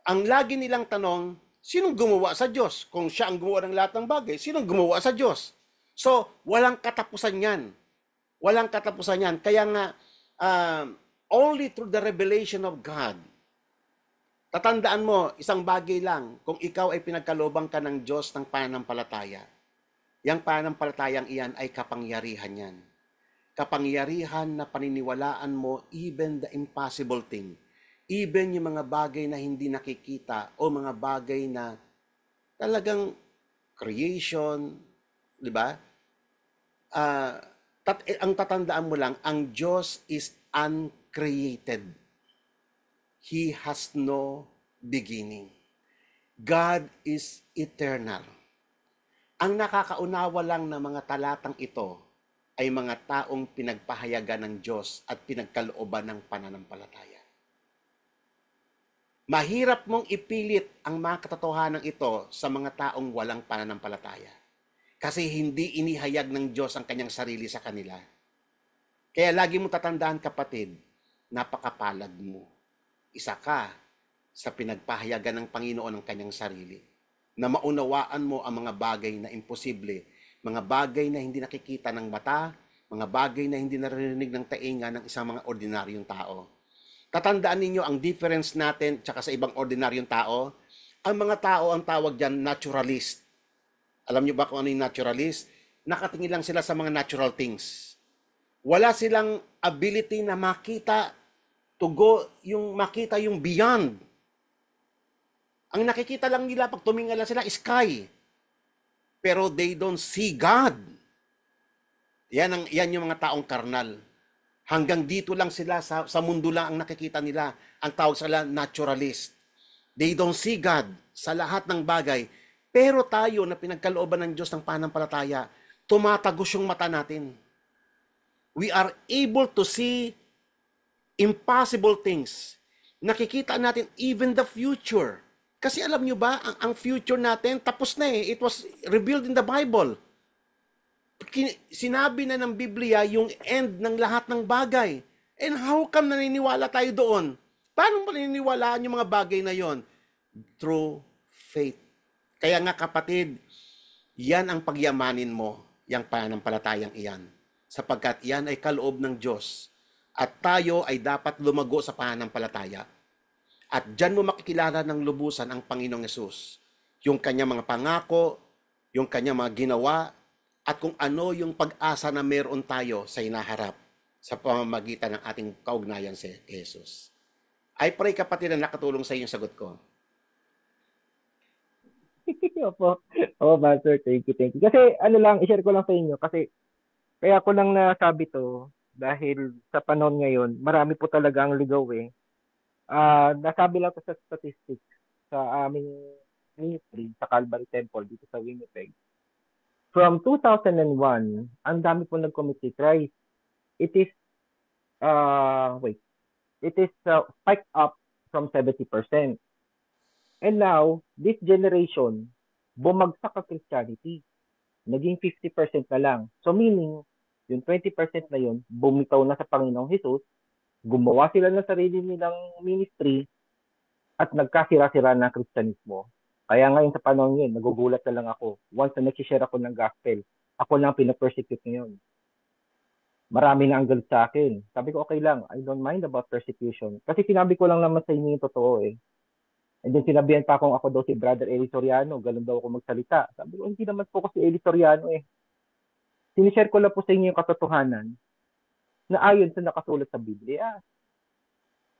Ang lagi nilang tanong, sinong gumawa sa Diyos? Kung siya ang gumawa ng lahat ng bagay, sinong gumawa sa Diyos? So, walang katapusan yan. Walang katapusan yan. Kaya nga, only through the revelation of God, tatandaan mo, isang bagay lang, kung ikaw ay pinagkalooban ka ng Diyos ng pananampalataya, yang pananampalatayang iyan ay kapangyarihan yan. Kapangyarihan na paniniwalaan mo even the impossible thing. Even yung mga bagay na hindi nakikita o mga bagay na talagang creation, di ba? ang tatandaan mo lang, ang Diyos is uncreated. He has no beginning. God is eternal. Ang nakakaunawa lang ng mga talatang ito ay mga taong pinagpahayagan ng Diyos at pinagkalooban ng pananampalataya. Mahirap mong ipilit ang mga katotohanan ito sa mga taong walang pananampalataya. Kasi hindi inihayag ng Diyos ang kanyang sarili sa kanila. Kaya lagi mo tatandaan, kapatid, napakapalad mo. Isa ka sa pinagpahayagan ng Panginoon ang kanyang sarili. Na maunawaan mo ang mga bagay na imposible, mga bagay na hindi nakikita ng mata, mga bagay na hindi naririnig ng tainga ng isang mga ordinaryong tao. Tatandaan ninyo ang difference natin tsaka sa ibang ordinaryong tao. Ang mga tao, ang tawag dyan, naturalist. Alam nyo ba kung ano yung naturalist? Nakatingin lang sila sa mga natural things. Wala silang ability na makita, makita yung beyond. Ang nakikita lang nila pag tumingala sila, sky. Pero they don't see God. Yan yung mga taong karnal. Hanggang dito lang sila, sa mundo lang ang nakikita nila. Ang tawag sila naturalist. They don't see God sa lahat ng bagay. Pero tayo na pinagkalooban ng Diyos ng pananampalataya, tumatagos yung mata natin. We are able to see impossible things. Nakikita natin even the future. Kasi alam nyo ba, ang future natin tapos na eh. It was revealed in the Bible. Sinabi na ng Biblia yung end ng lahat ng bagay. And how come naniniwala tayo doon? Paano maniniwalaan yung mga bagay na yon? Through faith. Kaya nga kapatid, yan ang pagyamanin mo, yung pananampalatayang iyan. Sapagkat yan ay kaloob ng Diyos. At tayo ay dapat lumago sa pananampalataya. At dyan mo makikilala ng lubusan ang Panginoong Yesus. Yung kanyang mga pangako, yung kanyang mga ginawa, at kung ano yung pag-asa na meron tayo sa hinaharap sa pamamagitan ng ating kaugnayan sa Jesus. I pray, kapatid, na nakatulong sa iyo yung sagot ko. Opo. Pastor, thank you. Kasi i-share ko lang sa inyo kasi kaya ko lang nasabi to dahil sa panahon ngayon, marami po talaga ang ligaw eh. Nasabi lang ko sa statistics sa aming ministry sa Calvary Temple dito sa Winnipeg. From 2001, ang dami po nag-commit kay Christ. It is spiked up from 70%. And now, this generation, bumagsak ang Christianity. Naging 50% na lang. So meaning, yung 20% na yun, bumitaw na sa Panginoong Jesus, gumawa sila ng sarili nilang ministry, at nagkasira-sira ng Kristyanismo. Kaya ngayon sa panahon ngayon, nagugulat na lang ako. Once na nag-share ako ng gospel, ako lang pinapersecute ngayon. Marami na ang galit sa akin. Sabi ko, okay lang, I don't mind about persecution. Kasi sinabi ko lang naman sa inyo yung totoo eh. And then sinabihan pa akong ako daw si Brother Eli Soriano, ganun daw ako magsalita. Sabi ko, hindi naman po ko si Eli Soriano eh. Sinishare ko lang po sa inyo yung katotohanan na ayon sa nakasulat sa Biblia.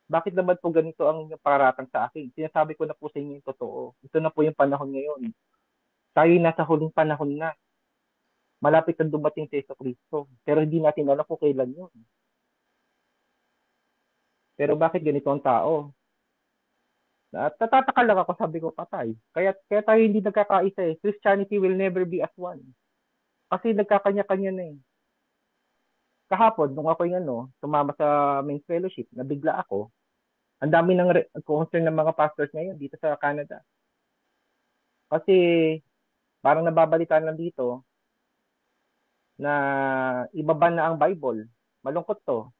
Bakit naman po ganito ang paratang sa akin? Sinasabi ko na po sa inyo yung totoo. Ito na po yung panahon ngayon. Tayo nasa huling panahon na. Malapit na dumating si Yesu Cristo. Pero hindi natin alam kung kailan yun. Pero bakit ganito ang tao? Tatataka lang ako, sabi ko, patay. Kaya tayo hindi nagkakaisa eh. Christianity will never be as one. Kasi nagkakanya-kanya na eh. Kahapon, nung ako yung sumama sa men's fellowship, nabigla ako. Ang dami ng concern ng mga pastors ngayon dito sa Canada. Kasi parang nababalitaan lang dito na ibaban na ang Bible. Malungkot to.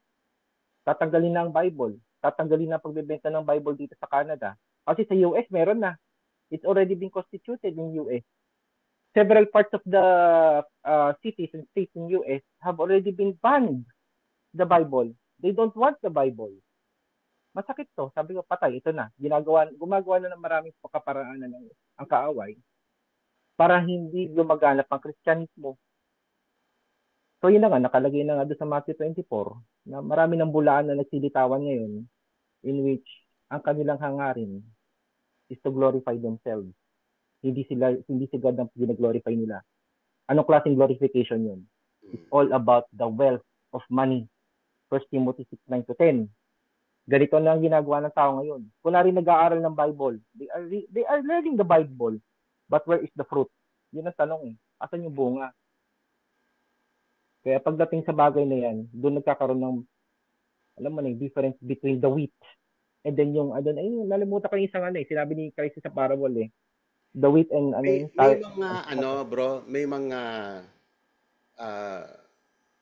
Tatanggalin na ang Bible. Tatanggalin na ang pagbebenta ng Bible dito sa Canada. Kasi sa US, meron na. It's already been constituted in US. Several parts of the cities and states in US have already been banned the Bible. They don't want the Bible. Masakit to. Sabi ko, patay, ito na. Gumagawa na ng maraming pagkaparaanan ang kaaway para hindi lumaganap ang Kristyanismo. So yun na nga, nakalagay na nga doon sa Matthew 24 na marami ng bulaan na nagsilitawan ngayon in which ang kanilang hangarin is to glorify themselves. Hindi si God ang ginaglorify nila. Anong klaseng glorification yun? It's all about the wealth of money. 1 Timothy 6:9-10. Ganito na ang ginagawa ng tao ngayon. Kunwari nag-aaral ng Bible. They are learning the Bible. But where is the fruit? Yun ang tanong eh. Asan yung bunga? Kaya pagdating sa bagay na yan, doon nagkakaroon ng, alam mo na, difference between the wheat and then yung, nalimutan ko yung isang sinabi ni Christ sa parable eh. The wheat and May mga bro, may mga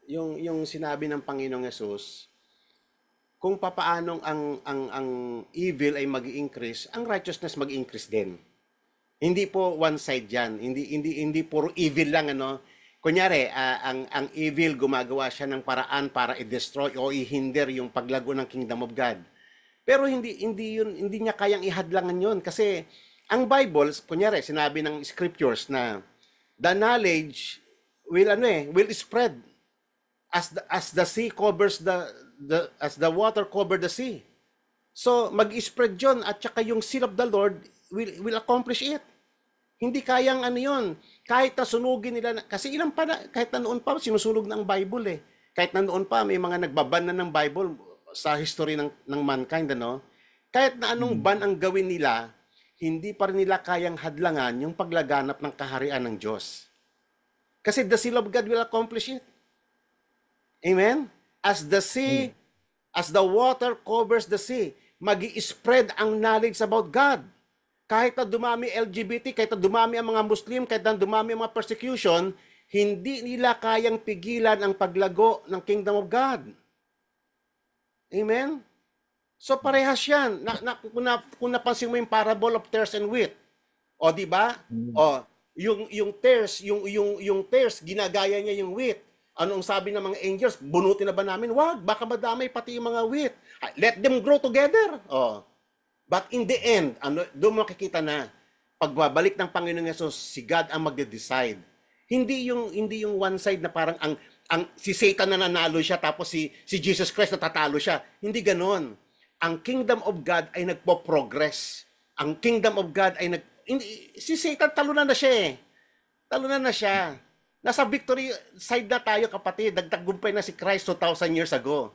yung sinabi ng Panginoong Yesus, kung papaanong ang evil ay mag-increase, ang righteousness mag-increase din. Hindi po one side 'yan. Hindi puro evil lang Kunyari, ang evil gumagawa siya ng paraan para i-destroy o i-hinder yung paglago ng kingdom of God. Pero hindi niya kayang ihadlangan 'yon kasi ang Bible, kunyari, sinabi ng scriptures na the knowledge will spread as the sea covers as the water cover the sea. So mag-spread 'yon at saka yung seal of the Lord will accomplish it. Hindi kayang yon. Kahit na sunugin nila kasi kahit na noon pa sinusunog ng Bible eh. Kahit na noon pa may mga nagbaban na ng Bible sa history ng mankind Kahit na anong ban ang gawin nila, hindi pa rin nila kayang hadlangan yung paglaganap ng kaharian ng Diyos. Kasi the seal of God will accomplish it. Amen? As the sea, as the water covers the sea, magi-spread ang knowledge about God. Kahit na dumami LGBT, kahit na dumami ang mga Muslim, kahit na dumami ang mga persecution, hindi nila kayang pigilan ang paglago ng kingdom of God. Amen? So parehas yan. Kung napansin mo yung parable of tares and wheat. O di ba? O yung tares, yung tares ginagaya niya yung wheat. Anong sabi ng mga angels? Bunutin na ba namin? Wag, baka madamay pati yung mga wheat. Let them grow together. O. But in the end, doon makikita na pagbabalik ng Panginoong Yesus, si God ang magde-decide. Hindi yung one side na parang si Satan na nanalo siya tapos si Jesus Christ natatalo siya. Hindi ganoon. Ang kingdom of God ay nagpo-progress. Ang kingdom of God ay si Satan talunan na siya eh. Talunan na siya. Nasa victory side na tayo kapatid. Nagtagumpay na si Christ 2,000 years ago.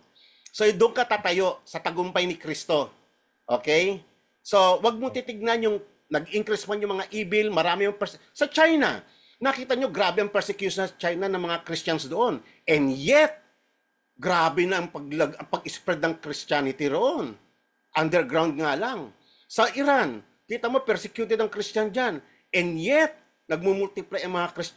So doon ka tatayo sa tagumpay ni Kristo. Okay? So wag mo titignan yung nag-increase man yung mga evil, marami yung sa China. Nakita nyo grabe ang persecution sa China ng mga Christians doon. And yet grabe na ang pag-spread ng Christianity roon. Underground nga lang. Sa Iran, kita mo persecuted ang Christian dyan. And yet, nagmumultiply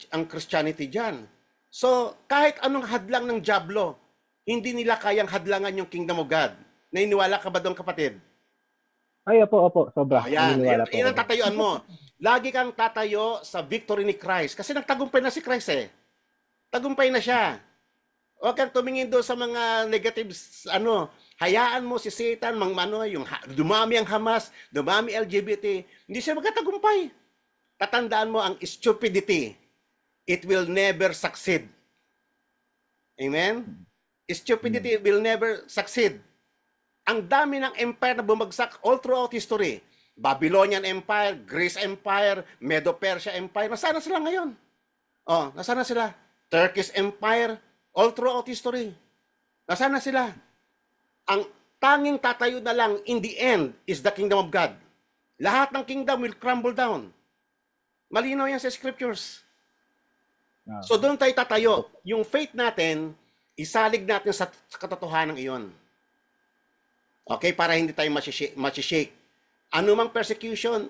ang Christianity dyan. So, kahit anong hadlang ng dyablo, hindi nila kayang hadlangan yung kingdom of God. Naniniwala ka ba doon, kapatid? Ay, opo. Sobra. Ayan, yan ang tatayuan mo. Lagi kang tatayo sa victory ni Christ. Kasi nagtagumpay na si Christ eh. Tagumpay na siya. Huwag kang tumingin doon sa mga negatives, hayaan mo si Satan, yung dumami ang Hamas, dumami LGBT, hindi siya magkatagumpay. Tatandaan mo ang stupidity, it will never succeed. Amen? Stupidity will never succeed. Ang dami ng empire na bumagsak all throughout history. Babylonian Empire, Greece Empire, Medo-Persia Empire, nasaan na sila ngayon? Nasaan na sila? Turkish Empire, all throughout history. Nasaan na sila? Ang tanging tatayo na lang in the end is the kingdom of God. Lahat ng kingdom will crumble down. Malinaw yan sa scriptures. So doon tayo tatayo. Yung faith natin, isalig natin sa katotohanan iyon. Okay? Para hindi tayo masishake. Ano mang persecution,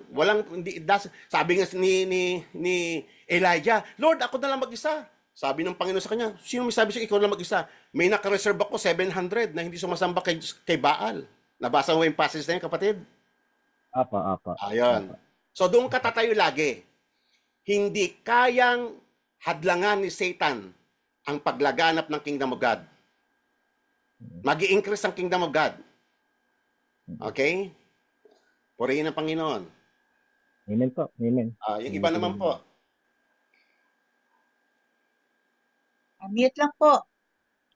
sabi nga ni Elijah, Lord, ako na lang mag-isa. Sabi ng Panginoon sa kanya, sino may sabi siya, ikaw lang mag-isa? May nakareserve ako 700 na hindi sumasamba kay Baal. Nabasa mo yung passage na yun, kapatid? Apa. Ayun. So doon ka tatayo lagi. Hindi kayang hadlangan ni Satan ang paglaganap ng kingdom of God. Mag-i-increase ang kingdom of God. Okay? Purihin ang Panginoon. Amen po. Amen. Yung iba naman po. Mute lang po.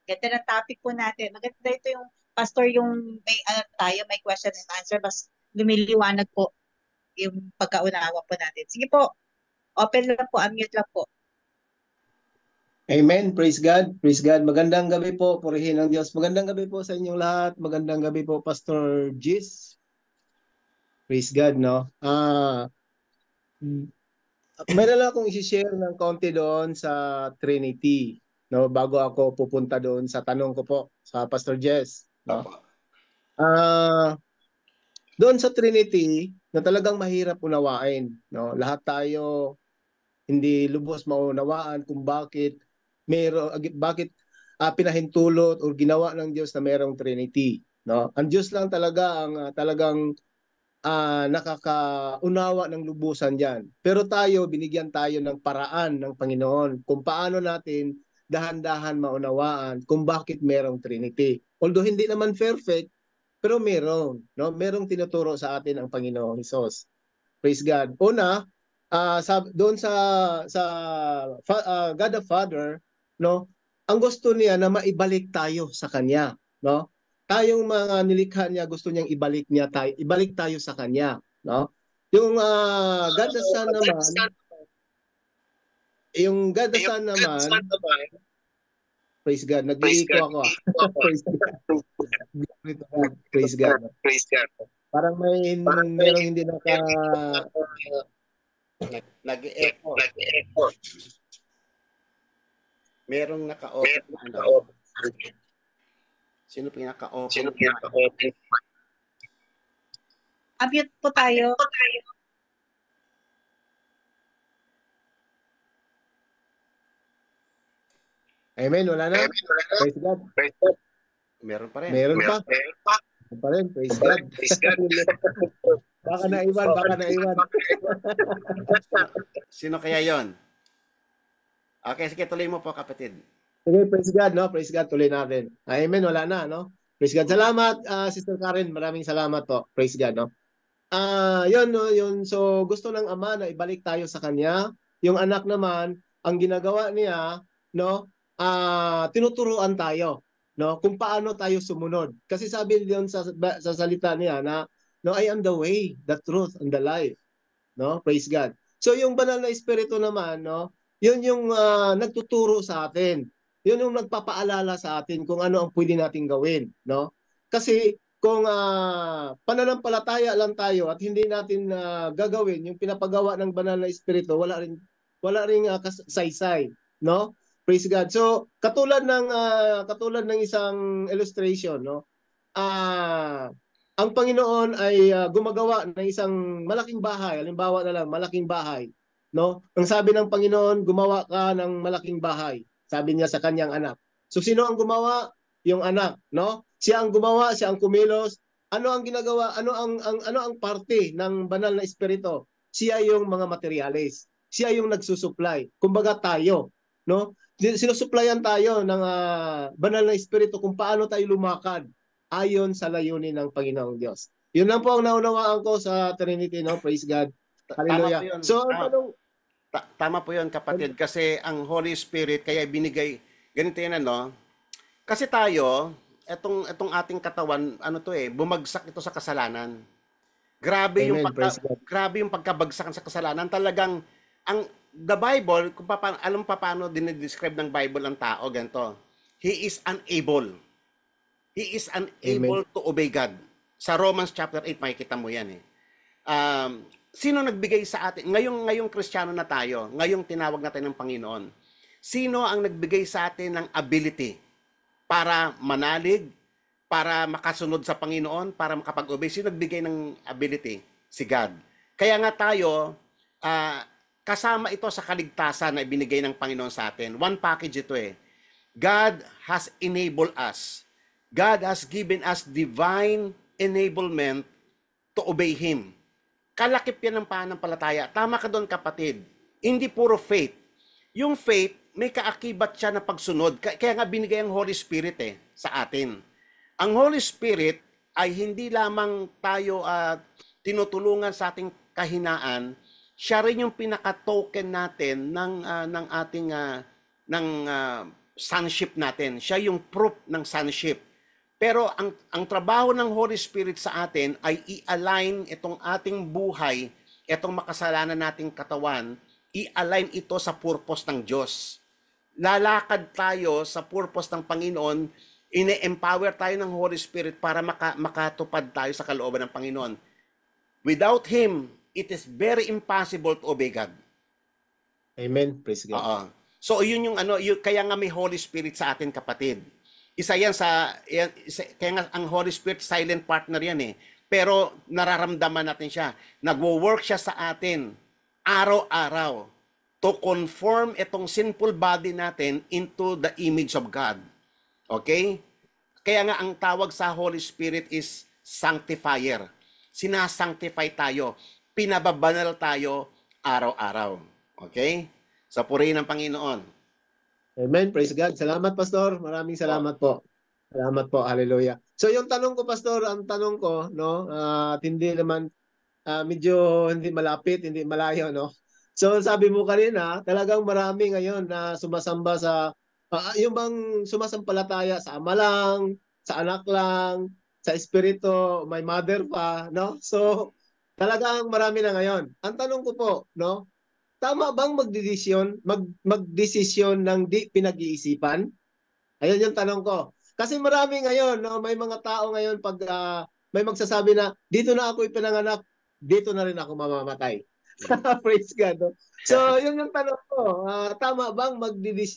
Ganda na topic po natin. Maganda ito yung pastor yung may question and answer. Mas lumiliwanag po yung pagkaunawa po natin. Sige po. Open lang po. Unmute lang po. Amen. Praise God. Praise God. Magandang gabi po. Purihin ang Diyos. Magandang gabi po sa inyong lahat. Magandang gabi po, Pastor Gis. Praise God, no? Meron lang akong i-share ng konti doon sa Trinity, no? Bago ako pupunta doon sa tanong ko po sa Pastor Jess, no? Opo. Doon sa Trinity, na talagang mahirap unawain, no? Lahat tayo hindi lubos maunawaan kung bakit pinahintulot o ginawa ng Diyos na mayroong Trinity, no? Ang Diyos lang talaga ang talagang nakakaunawa ng lubusan diyan. Pero tayo, binigyan tayo ng paraan ng Panginoon kung paano natin dahan-dahan maunawaan kung bakit mayroong Trinity. Although hindi naman perfect, pero merong, no? Merong tinuturo sa atin ang Panginoong Hesus. Praise God. Una, doon sa God the Father, no? Ang gusto niya na maibalik tayo sa kanya, no? Tayong mga nilikha niya, gusto niyang ibalik tayo sa kanya, no? Yung God the Son naman, praise God, nag-iiko ako. Praise God. Glory to God. Praise God. Parang merong hindi Nag-echo. Merong naka-open na ano. Sino pinaka-open? Mute po tayo. Amen, wala na. Praise God. Meron pa rin. Meron pa. Meron pa rin. Praise God. Baka naiwan. Sino kaya yon? Okay, sige, tuloy mo po, kapatid. Okay, praise God, no? Praise God, tuloy natin. Amen, wala na, no? Praise God. Salamat, Sister Karen. Maraming salamat po. Praise God, no? Yun, no? Yun. So, gusto ng Ama na ibalik tayo sa Kanya. Yung anak naman, ang ginagawa niya, no? Tinuturuan tayo, no? Kung paano tayo sumunod. Kasi sabi diyon sa salita niya na, no, I am the way, the truth, and the life. No? Praise God. So yung banal na espiritu naman, no? Yun yung nagtuturo sa atin. Yun yung nagpapaalala sa atin kung ano ang pwede nating gawin, no? Kasi kung pananampalataya lang tayo at hindi natin gagawin yung pinapagawa ng banal na espiritu, wala ring saysay, no? Praise God. So katulad ng isang illustration, no? Ang Panginoon ay gumagawa ng isang malaking bahay. Halimbawa na lang, malaking bahay, no? Ang sabi ng Panginoon, gumawa ka ng malaking bahay. Sabi niya sa kanyang anak. So sino ang gumawa? Yung anak, no? Siya ang gumawa, siya ang kumilos. Ano ang ginagawa? Ano ang parte ng banal na espiritu? Siya yung mga materyales. Siya yung nagsusupply. Kumbaga tayo, no? Sinusuplayan tayo ng banal na espiritu kung paano tayo lumakad ayon sa layunin ng Panginoong Diyos. Yun lang po ang naunawaan ko sa Trinity, no? Praise God. Hallelujah. Tama po yun. So, Tama po yun, kapatid. Kasi ang Holy Spirit, kaya binigay, ganito yan, ano? Kasi tayo, etong ating katawan, bumagsak ito sa kasalanan. Grabe Amen. Praise God. grabe yung pagkabagsakan sa kasalanan. Talagang the Bible, kung alam paano dinidescribe ng Bible ang tao, ganito. He is unable. He is unable to obey God. Sa Romans chapter 8, makikita mo yan eh. Sino nagbigay sa atin? Ngayong Kristiyano na tayo, ngayong tinawag natin ng Panginoon, sino ang nagbigay sa atin ng ability para manalig, para makasunod sa Panginoon, para makapag-obey? Sino nagbigay ng ability? Si God. Kaya nga tayo, kasama ito sa kaligtasan na ibinigay ng Panginoon sa atin. One package ito eh. God has enabled us. God has given us divine enablement to obey Him. Kalakip yan ng pananampalataya. Tama ka doon, kapatid. Hindi puro faith. Yung faith, may kaakibat siya na pagsunod. Kaya nga binigay ang Holy Spirit sa atin. Ang Holy Spirit ay hindi lamang tayo tinutulungan sa ating kahinaan, siya rin yung pinaka-token natin ng ating sonship natin. Siya yung proof ng sonship. Pero ang trabaho ng Holy Spirit sa atin ay i-align itong ating buhay, itong makasalanan nating katawan, i-align ito sa purpose ng Diyos. lalakad tayo sa purpose ng Panginoon, ine-empower tayo ng Holy Spirit para makatupad tayo sa kalooban ng Panginoon. Without Him, it is very impossible to obey God. Amen. Praise God. Oo. So yun yung kaya nga may Holy Spirit sa atin, kapatid. Kaya nga ang Holy Spirit silent partner yan eh. Pero nararamdaman natin siya. Nagwo-work siya sa atin araw-araw to conform itong sinful body natin into the image of God. Okay? Kaya nga ang tawag sa Holy Spirit is sanctifier. Sinasanctify tayo. Pinababanal tayo araw-araw. Okay? Sa purihin ng Panginoon. Amen. Praise God. Salamat, Pastor. Maraming salamat po. Salamat po. Hallelujah. So yung tanong ko, Pastor, ang tanong ko, no, at hindi naman medyo hindi malapit, hindi malayo, no. So sabi mo kanina, talagang marami ngayon na sumasamba sa yung bang sumasampalataya sa ama lang, sa anak lang, sa espiritu, may mother pa, no? So talagang marami na ngayon. Ang tanong ko po, no, tama bang magdesisyon ng di pinag-iisipan? Ayun yung tanong ko. Kasi marami ngayon, no, may mga tao ngayon pag may magsasabi na dito na ako ipinanganak, dito na rin ako mamamatay. Praise God. No? So, yun yung tanong ko. Tama bang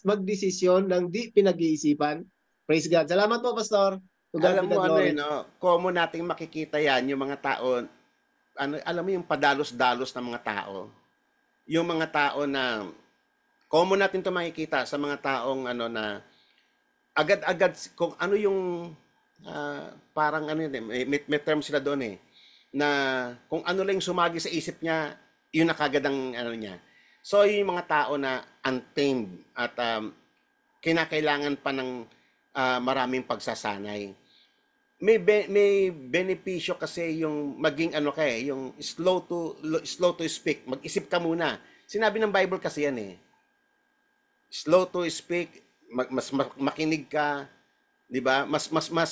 magdesisyon ng di pinag-iisipan? Praise God. Salamat po, Pastor. To God Alam be the mo glory. common nating makikita yan, yung mga tao, alam mo yung padalos-dalos ng mga tao. Yung mga tao na, common natin ito makikita sa mga taong na, agad-agad, kung ano yung, parang may term sila doon eh, na kung ano lang sumagi sa isip niya, yun na kagad ang niya. So, yung mga tao na untamed at kinakailangan pa ng maraming pagsasanay. May benepisyo kasi yung maging yung slow to speak. Mag-isip ka muna. Sinabi ng Bible kasi yan eh. Slow to speak, mas makinig ka, 'di ba? Mas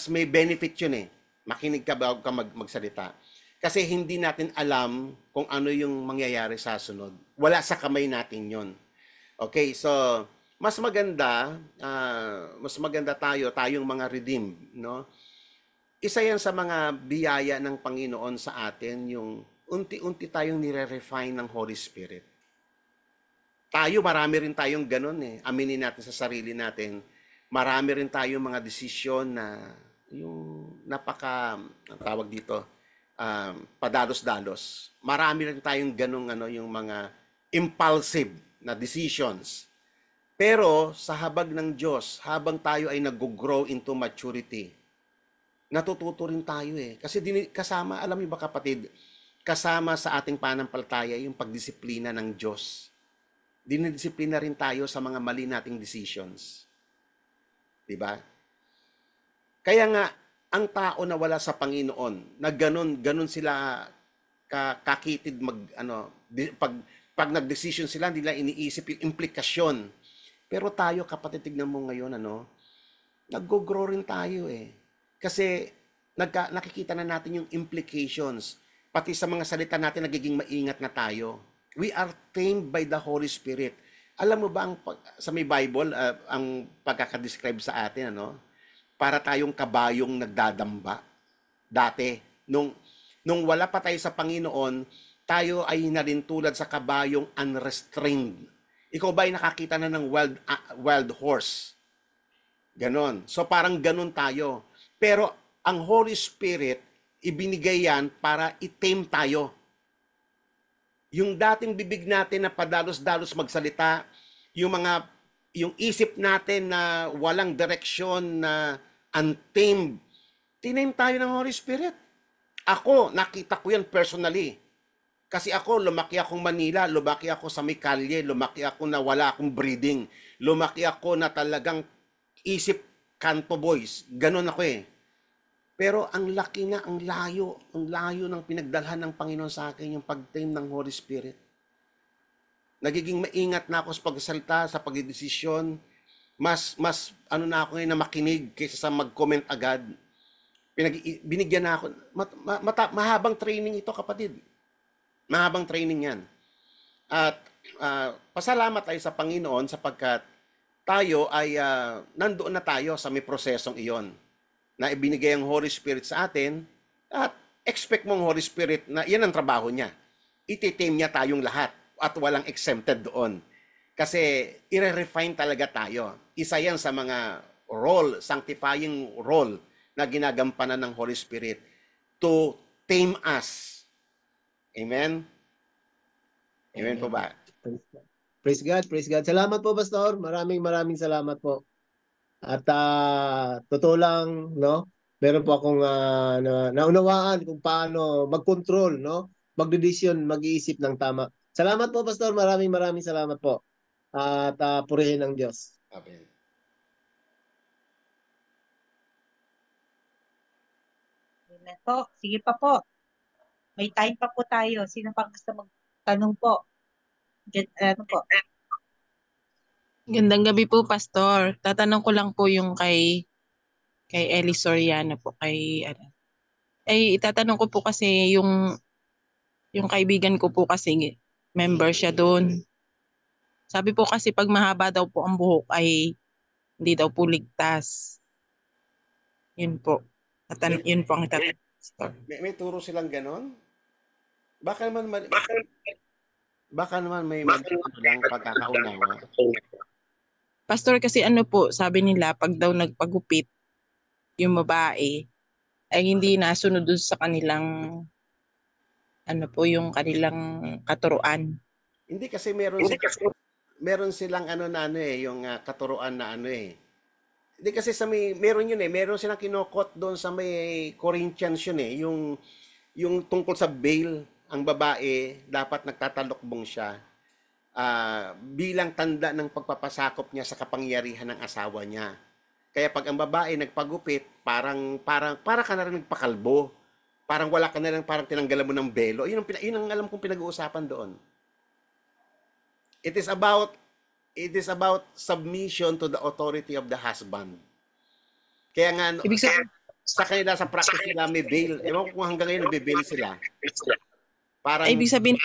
may benefit 'yun eh. Makinig ka bago ka magsalita. Kasi hindi natin alam kung ano yung mangyayari sa sunod. Wala sa kamay natin 'yon. Okay, so mas maganda tayong mga redeemed, no? Isa yan sa mga biyaya ng Panginoon sa atin, yung unti-unti tayong nire-refine ng Holy Spirit. Marami rin tayong ganun eh. Aminin natin sa sarili natin. Marami rin tayong mga desisyon na yung tawag dito, padalos-dalos. Marami rin tayong ganung yung mga impulsive na decisions. Pero sa habag ng Diyos, habang tayo ay nag-grow into maturity, natututo rin tayo eh. Kasi kasama, alam niyo ba kapatid, kasama sa ating pananampalataya yung pagdisiplina ng Diyos. Dinidisiplina rin tayo sa mga mali nating decisions. Diba? Kaya nga, ang tao na wala sa Panginoon, na ganun sila kakitid pag nag-decision sila, hindi nila iniisip yung implikasyon. Pero tayo, kapatid, tignan mo ngayon, nag-grow rin tayo eh. Kasi nakikita na natin yung implications. Pati sa mga salita natin, nagiging maingat na tayo. We are tamed by the Holy Spirit. Alam mo ba, sa may Bible, ang pagkakadescribe sa atin, para tayong kabayong nagdadamba. Dati, nung wala pa tayo sa Panginoon, tayo ay nalintulad sa kabayong unrestrained. Ikaw ba ay nakakita na ng wild horse? Ganon. So parang ganon tayo. Pero ang Holy Spirit, ibinigay yan para i-tame tayo. Yung dating bibig natin na padalos-dalos magsalita, yung isip natin na walang direksyon, na untamed, tiname tayo ng Holy Spirit. Ako, nakita ko yan personally. Kasi ako, lumaki akong Manila, lumaki ako sa may kalye, lumaki ako na wala akong breathing, lumaki ako na talagang isip kanto boys. Ganon ako eh. Pero ang laki nga, ang layo ng pinagdalhan ng Panginoon sa akin, yung pag-tame ng Holy Spirit. Nagiging maingat na ako sa pagsalita, sa pagdedesisyon. Mas na ako ngayon na makinig kaysa sa mag-comment agad. Binigyan na ako. Mahabang training ito, kapatid. Mahabang training yan. At pasalamat tayo sa Panginoon sapagkat tayo ay nandoon na tayo sa may prosesong iyon na ibinigay ang Holy Spirit sa atin at expect mong Holy Spirit na yan ang trabaho niya. Iti-tame niya tayong lahat at walang exempted doon. Kasi i-refine talaga tayo. Isa yan sa mga role, sanctifying role na ginagampanan ng Holy Spirit to tame us. Amen? Amen po ba? Praise God, praise God. Salamat po, Pastor. Maraming salamat po. At totoo lang, no? Meron po akong naunawaan kung paano mag-control, no? Magdedesisyon, mag-iisip ng tama. Salamat po, Pastor. Maraming salamat po. At purihin ng Diyos. Amen. Amen po. Sige pa po. May time pa po tayo. Sino pang gusto magtanong po? Ano po? Gandang gabi po, Pastor. Tatanong ko lang po yung kay Ellie Soriano po, itatanong ko po kasi yung kaibigan ko po kasi member siya doon. Sabi po kasi pag mahaba daw po ang buhok ay hindi daw po ligtas. Yun po. Yun po ang itatanong, Pastor. May turo silang ganon? Baka naman may lang pagkakaunawa. Pastor, kasi ano po, sabi nila pag daw nagpagupit yung babae ay hindi nasunod dun sa kanilang yung kanilang katuruan. Hindi kasi meron silang yung katuruan na Hindi kasi meron yun meron silang kinokot doon sa may Corinthians yun yung tungkol sa veil, ang babae dapat nagtatalokbong siya bilang tanda ng pagpapasakop niya sa kapangyarihan ng asawa niya. Kaya pag ang babae nagpagupit, para ka na rin nagpakalbo. Parang wala ka na rin, parang tinanggalan mo ng belo. Yun ang alam kong pinag-uusapan doon. It is about submission to the authority of the husband. Kaya nga, sa kanila, sa practice nila, may bail. Ewan ko kung hanggang ngayon nagbe-bail sila. Parang, Ibig sabihin,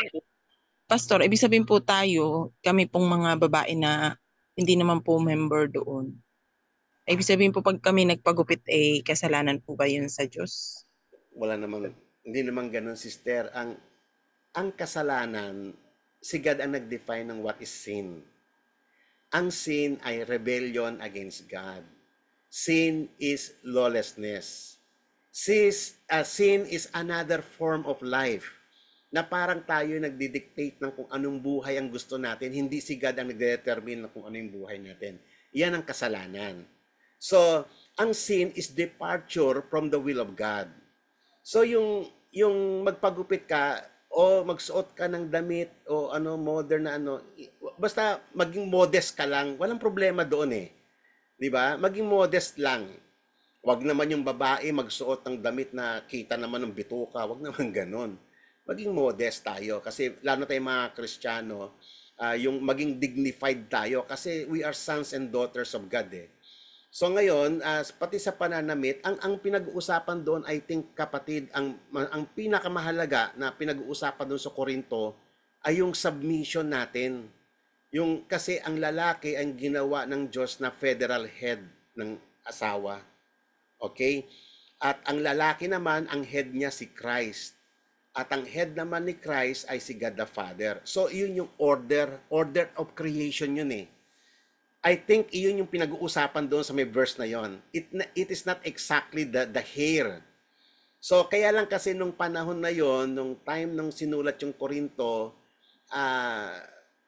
Pastor, ibig sabihin po tayo, kami pong mga babae na hindi naman po member doon. Ibig sabihin po pag kami nagpagupit, kasalanan po ba yun sa Diyos? hindi naman ganun, sister. Ang kasalanan, si God ang nag-define ng what is sin. Ang sin ay rebellion against God. Sin is lawlessness. Sin is another form of life na parang tayo nagdidictate ng kung anong buhay ang gusto natin, hindi si God ang nagdedetermine ng kung ano yung buhay natin. Yan ang kasalanan. So, ang sin is departure from the will of God. So, yung magpagupit ka o magsuot ka ng damit o modern na basta maging modest ka lang, walang problema doon 'Di ba? Maging modest lang. Wag naman yung babae magsuot ng damit na kita naman ng bituka, wag naman ganoon. Maging modest tayo kasi lalo na tayong mga Kristiyano, yung maging dignified tayo kasi we are sons and daughters of God So ngayon, pati sa pananamit, ang pinag-uusapan doon, I think kapatid, ang pinakamahalaga na pinag-uusapan doon sa Korinto ay yung submission natin. Kasi ang lalaki ang ginawa ng Diyos na federal head ng asawa. Okay? At ang lalaki naman, ang head niya si Christ. At ang head naman ni Christ ay si God the Father. So, yun yung order of creation yun I think iyon yung pinag-uusapan doon sa may verse na yon. It is not exactly the hair. So, kaya lang kasi nung panahon na yon, nung time nung sinulat yung Korinto,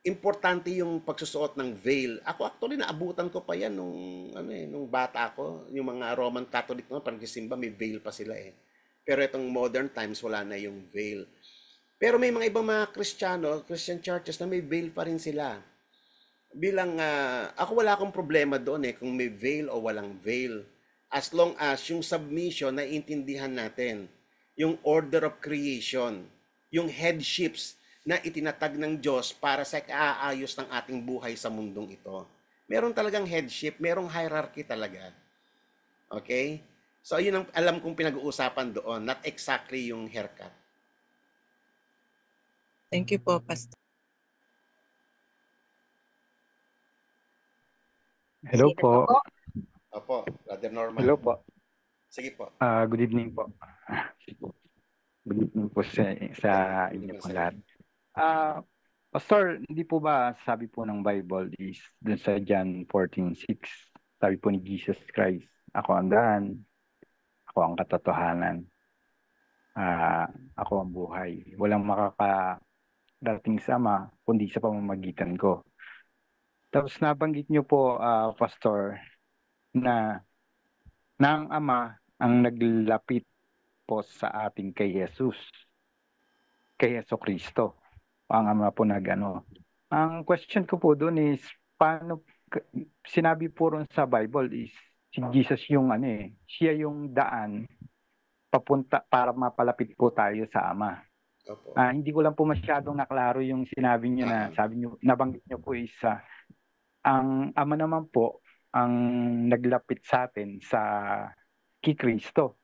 importante yung pagsusuot ng veil. Ako actually naabutan ko pa yan nung bata ako, yung mga Roman Catholic no, parang simba may veil pa sila Pero itong modern times wala na yung veil. Pero may mga ibang mga Christian churches na may veil pa rin sila. Bilang ako wala akong problema doon kung may veil o walang veil. As long as yung submission na intindihan natin, yung order of creation, yung headships na itinatag ng Diyos para sa kaayos ng ating buhay sa mundong ito. Meron talagang headship, merong hierarchy talaga. Okay? So, yun ang alam kong pinag-uusapan doon, not exactly yung haircut. Thank you po, Pastor. Hello Sino to po. po? Opo, Brother Norman. Hello po. Sige po. Good evening po. Good evening po sa Hindi inyo man po sa'yo. lahat. Pastor, hindi po ba sabi po ng Bible is dun sa John 14:6, sabi po ni Jesus Christ, ako ang daan, ako ang katotohanan, ako ang buhay. Walang makakarating sa Ama kundi sa pamamagitan ko. Tapos nabanggit niyo po, Pastor, na ang Ama ang naglapit po sa ating kay Jesus, kay Yeso Kristo. Ang Ama po nagano. Ang question ko po doon is, paano, sinabi po ron sa Bible is, si Jesus yung siya yung daan papunta para mapalapit po tayo sa Ama. Opo. Hindi ko lang po masyadong naklaro yung sinabi niyo na, sabi niyo, nabanggit niyo po is, ang Ama naman po ang naglapit sa atin sa kay Kristo.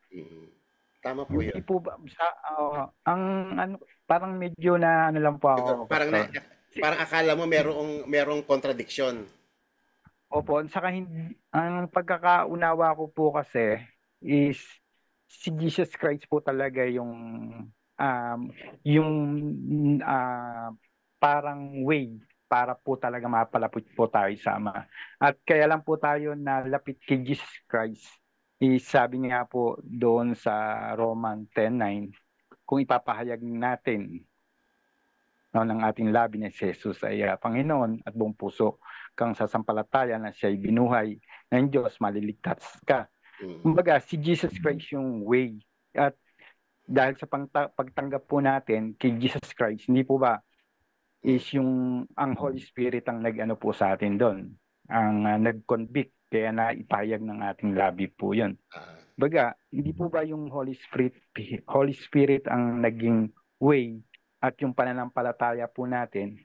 Tama po Hindi yun. po ba sa parang medyo na lang po ako, Parang, Pastor. parang akala mo merong contradiction. Opo, saka ang pagkakaunawa ko po kasi is si Jesus Christ po talaga yung parang way para po talaga mapalapit po tayo sa Ama. At kaya lang po tayo nalapit kay Jesus Christ. Sabi niya po doon sa Roman 10:9, kung ipapahayag natin ng ating labi na si Jesus ay Panginoon at buong puso kang sasampalataya na siya ay binuhay ng Diyos, maliligtas ka. Kumbaga, si Jesus Christ yung way. At dahil sa pagtanggap po natin kay Jesus Christ, hindi po ba is ang Holy Spirit ang nag-ano po sa atin doon, ang nag-convict, kaya naipahayag ng ating labi po yun. Baga, hindi po ba yung Holy Spirit ang naging way at yung pananampalataya po natin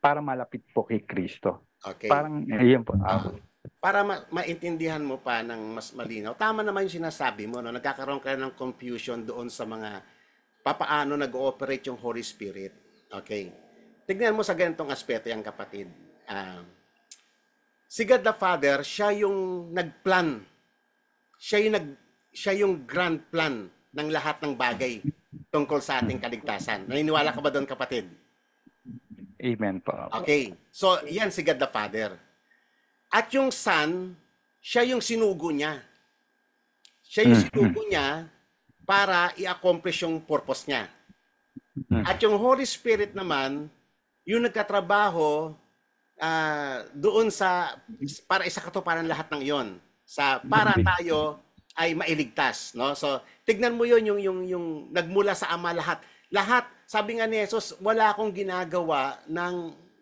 para malapit po kay Kristo? Okay. Parang, ayun po. Para maintindihan mo pa ng mas malinaw, tama naman yung sinasabi mo, no? Nagkakaroon ka ng confusion doon sa mga papaano nag-ooperate yung Holy Spirit. Okay. Tignan mo sa ganitong aspeto yung kapatid. Si God the Father, siya yung nagplan. Siya yung grand plan ng lahat ng bagay tungkol sa ating kaligtasan. Naniniwala ka ba doon, kapatid? Amen po. Okay. So, yan si God the Father. At yung Son, siya yung sinugo niya. Siya yung sinugo niya para i-accomplish yung purpose niya. At yung Holy Spirit naman, yung nagkatrabaho doon para isakatuparan lahat ng iyon. Para tayo ay mailigtas. No? So, tignan mo yun, yung nagmula sa Ama lahat. Lahat, sabi nga ni Jesus, wala akong ginagawa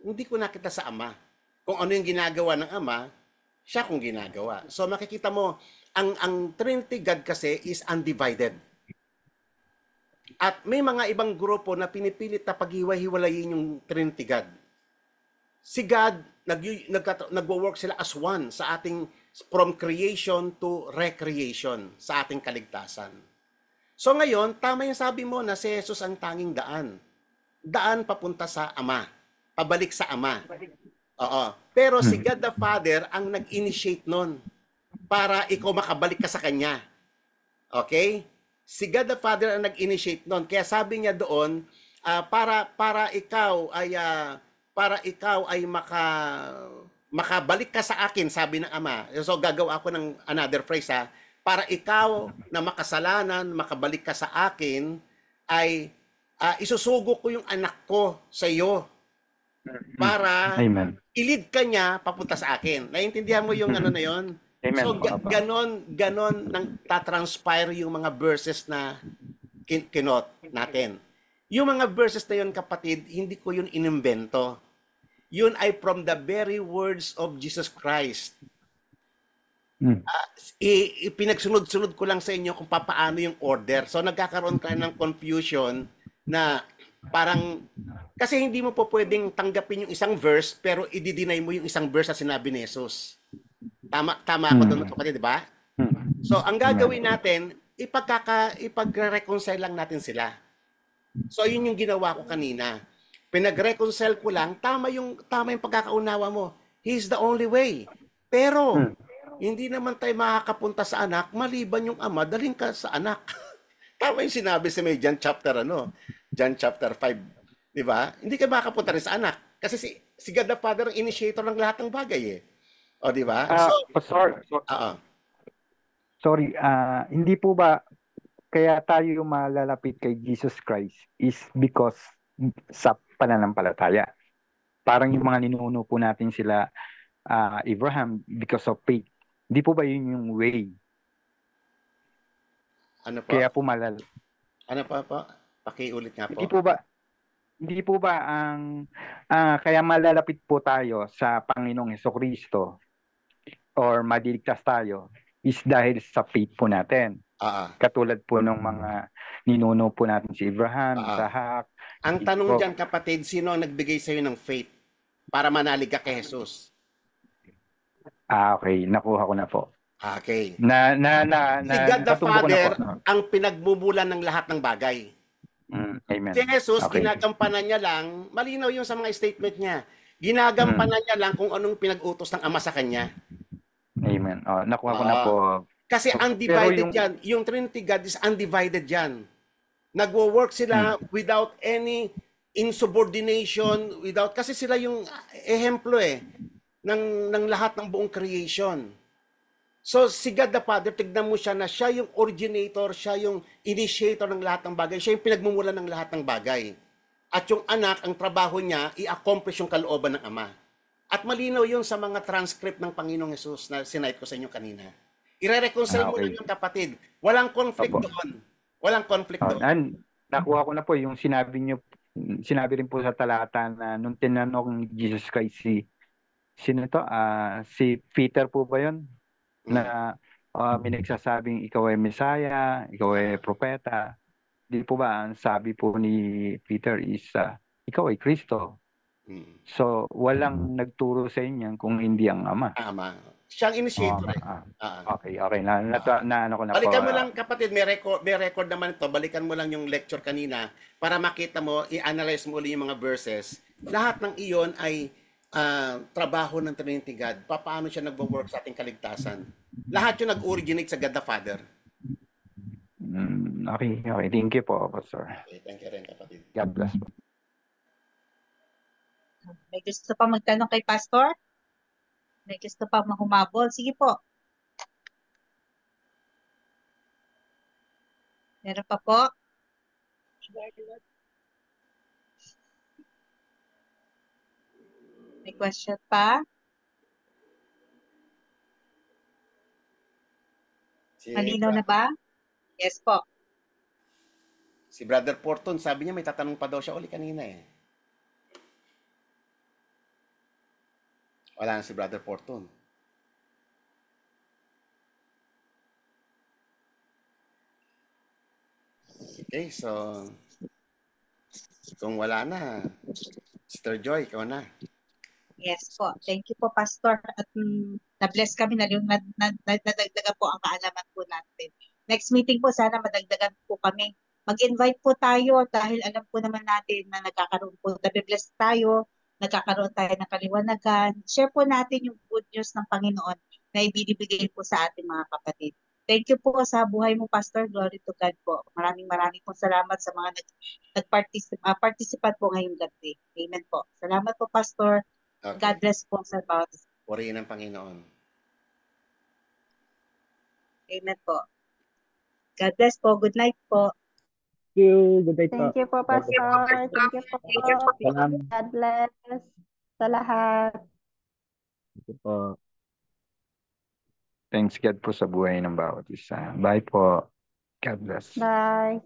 hindi ko nakita sa Ama. Kung ano yung ginagawa ng Ama, siya kung ginagawa. So makikita mo, ang Trinity God kasi is undivided. At may mga ibang grupo na pinipilit na paghiwa-hiwalayin yung Trinity God. Si God, nagwo-work sila as one sa ating, from creation to recreation, sa ating kaligtasan. So ngayon, tama yung sabi mo na si Jesus ang tanging daan. Daan papunta sa Ama. Pabalik sa Ama. Oo. Pero si God the Father ang nag-initiate nun para ikaw makabalik ka sa Kanya. Okay? Si God the Father ang nag-initiate nun. Kaya sabi niya doon, para ikaw ay makabalik ka sa akin, sabi ng Ama. So gagawa ako ng another phrase para ikaw na makasalanan, makabalik ka sa akin, ay isusugo ko yung anak ko sa iyo para i-lead ka niya papunta sa akin. Naiintindihan mo yung ano na yon? Amen. So ganon nang tatranspire yung mga verses na kinot natin. Yung mga verses na yun, kapatid, hindi ko yun inimbento. Yun ay from the very words of Jesus Christ. Pinagsunod-sunod ko lang sa inyo kung paano yung order. So nagkakaroon ka ng confusion na parang, kasi hindi mo po pwedeng tanggapin yung isang verse pero i-deny mo yung isang verse na sinabi ni Jesus. Tama ako doon, kapatid, di ba? So ang gagawin natin, ipag-reconcile lang natin sila. So yun yung ginawa ko kanina. Pinag-reconcile ko lang, tama yung pagkakaunawa mo. He is the only way. Pero, Hmm. hindi naman tayo makakapunta sa anak, maliban yung ama, dalhin ka sa anak. Tama yung sinabi sa may John chapter 5. Di ba? Hindi ka makakapunta rin sa anak. Kasi si God the Father ang initiator ng lahat ng bagay eh. O, di ba? So, Pastor, oo. sorry, hindi po ba kaya tayo malalapit kay Jesus Christ is because sa pananampalataya? Parang yung mga ninuno po natin sila, Abraham, because of faith. Hindi po ba yun yung way? Ano po? Kaya po Ano pa po? Pakiulit nga hindi po. po ba ang kaya malalapit po tayo sa Panginoong Hesukristo or madiligtas tayo is dahil sa faith po natin. Katulad po ng mga ninuno po natin si Abraham, Isaac. Ang tanong dyan, kapatid, sino ang nagbigay sa'yo ng faith para manalig ka kay Jesus? Okay. Nakuha ko na po. Okay. Si God the Father ko na po. ang pinagmumulan ng lahat ng bagay. Amen. Si Jesus, Okay. ginagampanan niya lang, malinaw yung sa mga statement niya, ginagampanan niya lang kung anong pinag-utos ng Ama sa kanya. Amen. Nakuha ko na po. Kasi undivided yan. Yung Trinity God is undivided yan. Nagwo-work sila without any insubordination, kasi sila yung ehemplo ng lahat ng buong creation. So si God the Father, tignan mo siya na siya yung originator, siya yung initiator ng lahat ng bagay, siya yung pinagmumulan ng lahat ng bagay. At yung anak, ang trabaho niya, i-accomplish yung kalooban ng Ama. At malinaw yun sa mga transcript ng Panginoong Hesus na sinight ko sa inyo kanina. Ire-reconcile mo lang yung kapatid. Walang conflict doon. Walang conflict doon. Nakuha ko na po yung sinabi rin po sa talata na nung tinanong ni Jesus Christ sino to? Si Peter po ba yun? Na may nagsasabing ikaw ay Messiah, ikaw ay propeta. Di po ba ang sabi po ni Peter is ikaw ay Kristo. So walang nagturo sa inyo kung hindi ang Ama. Siyang initiator Okay. Ano ko na balikan po. mo lang kapatid, may record naman ito. Balikan mo lang yung lecture kanina para makita mo, i-analyze mo ulit yung mga verses. Lahat ng iyon ay trabaho ng Trinity God. Paano siya nagwo-work sa ating kaligtasan? Lahat yung nag-originate sa God the Father. Okay. Thank you po, Pastor. Okay, thank you rin, kapatid. God bless po. May gusto pa magtanong kay Pastor? May gusto pa mahumabol? Sige po. Meron pa po? May question pa? Malinaw na ba? Yes po. Si Brother Porton, sabi niya may tatanong pa daw siya uli kanina eh. Wala na si Brother Porton. Okay, so kung wala na, Sister Joy, ikaw na. Yes po. Thank you po, Pastor. At na-bless kami na yung nadagdagan po ang kaalaman po natin. Next meeting po, sana madagdagan po kami. Mag-invite po tayo dahil alam po naman natin na nagkakaroon po, nabibless tayo, nagkakaroon tayo ng kaliwanagan. Share po natin yung good news ng Panginoon na ibinibigay po sa ating mga kapatid. Thank you po sa buhay mo, Pastor. Glory to God po. Maraming po salamat sa mga participant po ngayong gabi. Amen po. Salamat po, Pastor. Okay. God bless po sa bawat isa. Purihin ng Panginoon. Amen po. God bless po. Good night po. Thank you. Good night po. Thank you po, Pastor. Thank you po. Salamat. God bless sa lahat. Thank you po. Thanks God po sa buhay ng bawat isa. Bye po. God bless. Bye.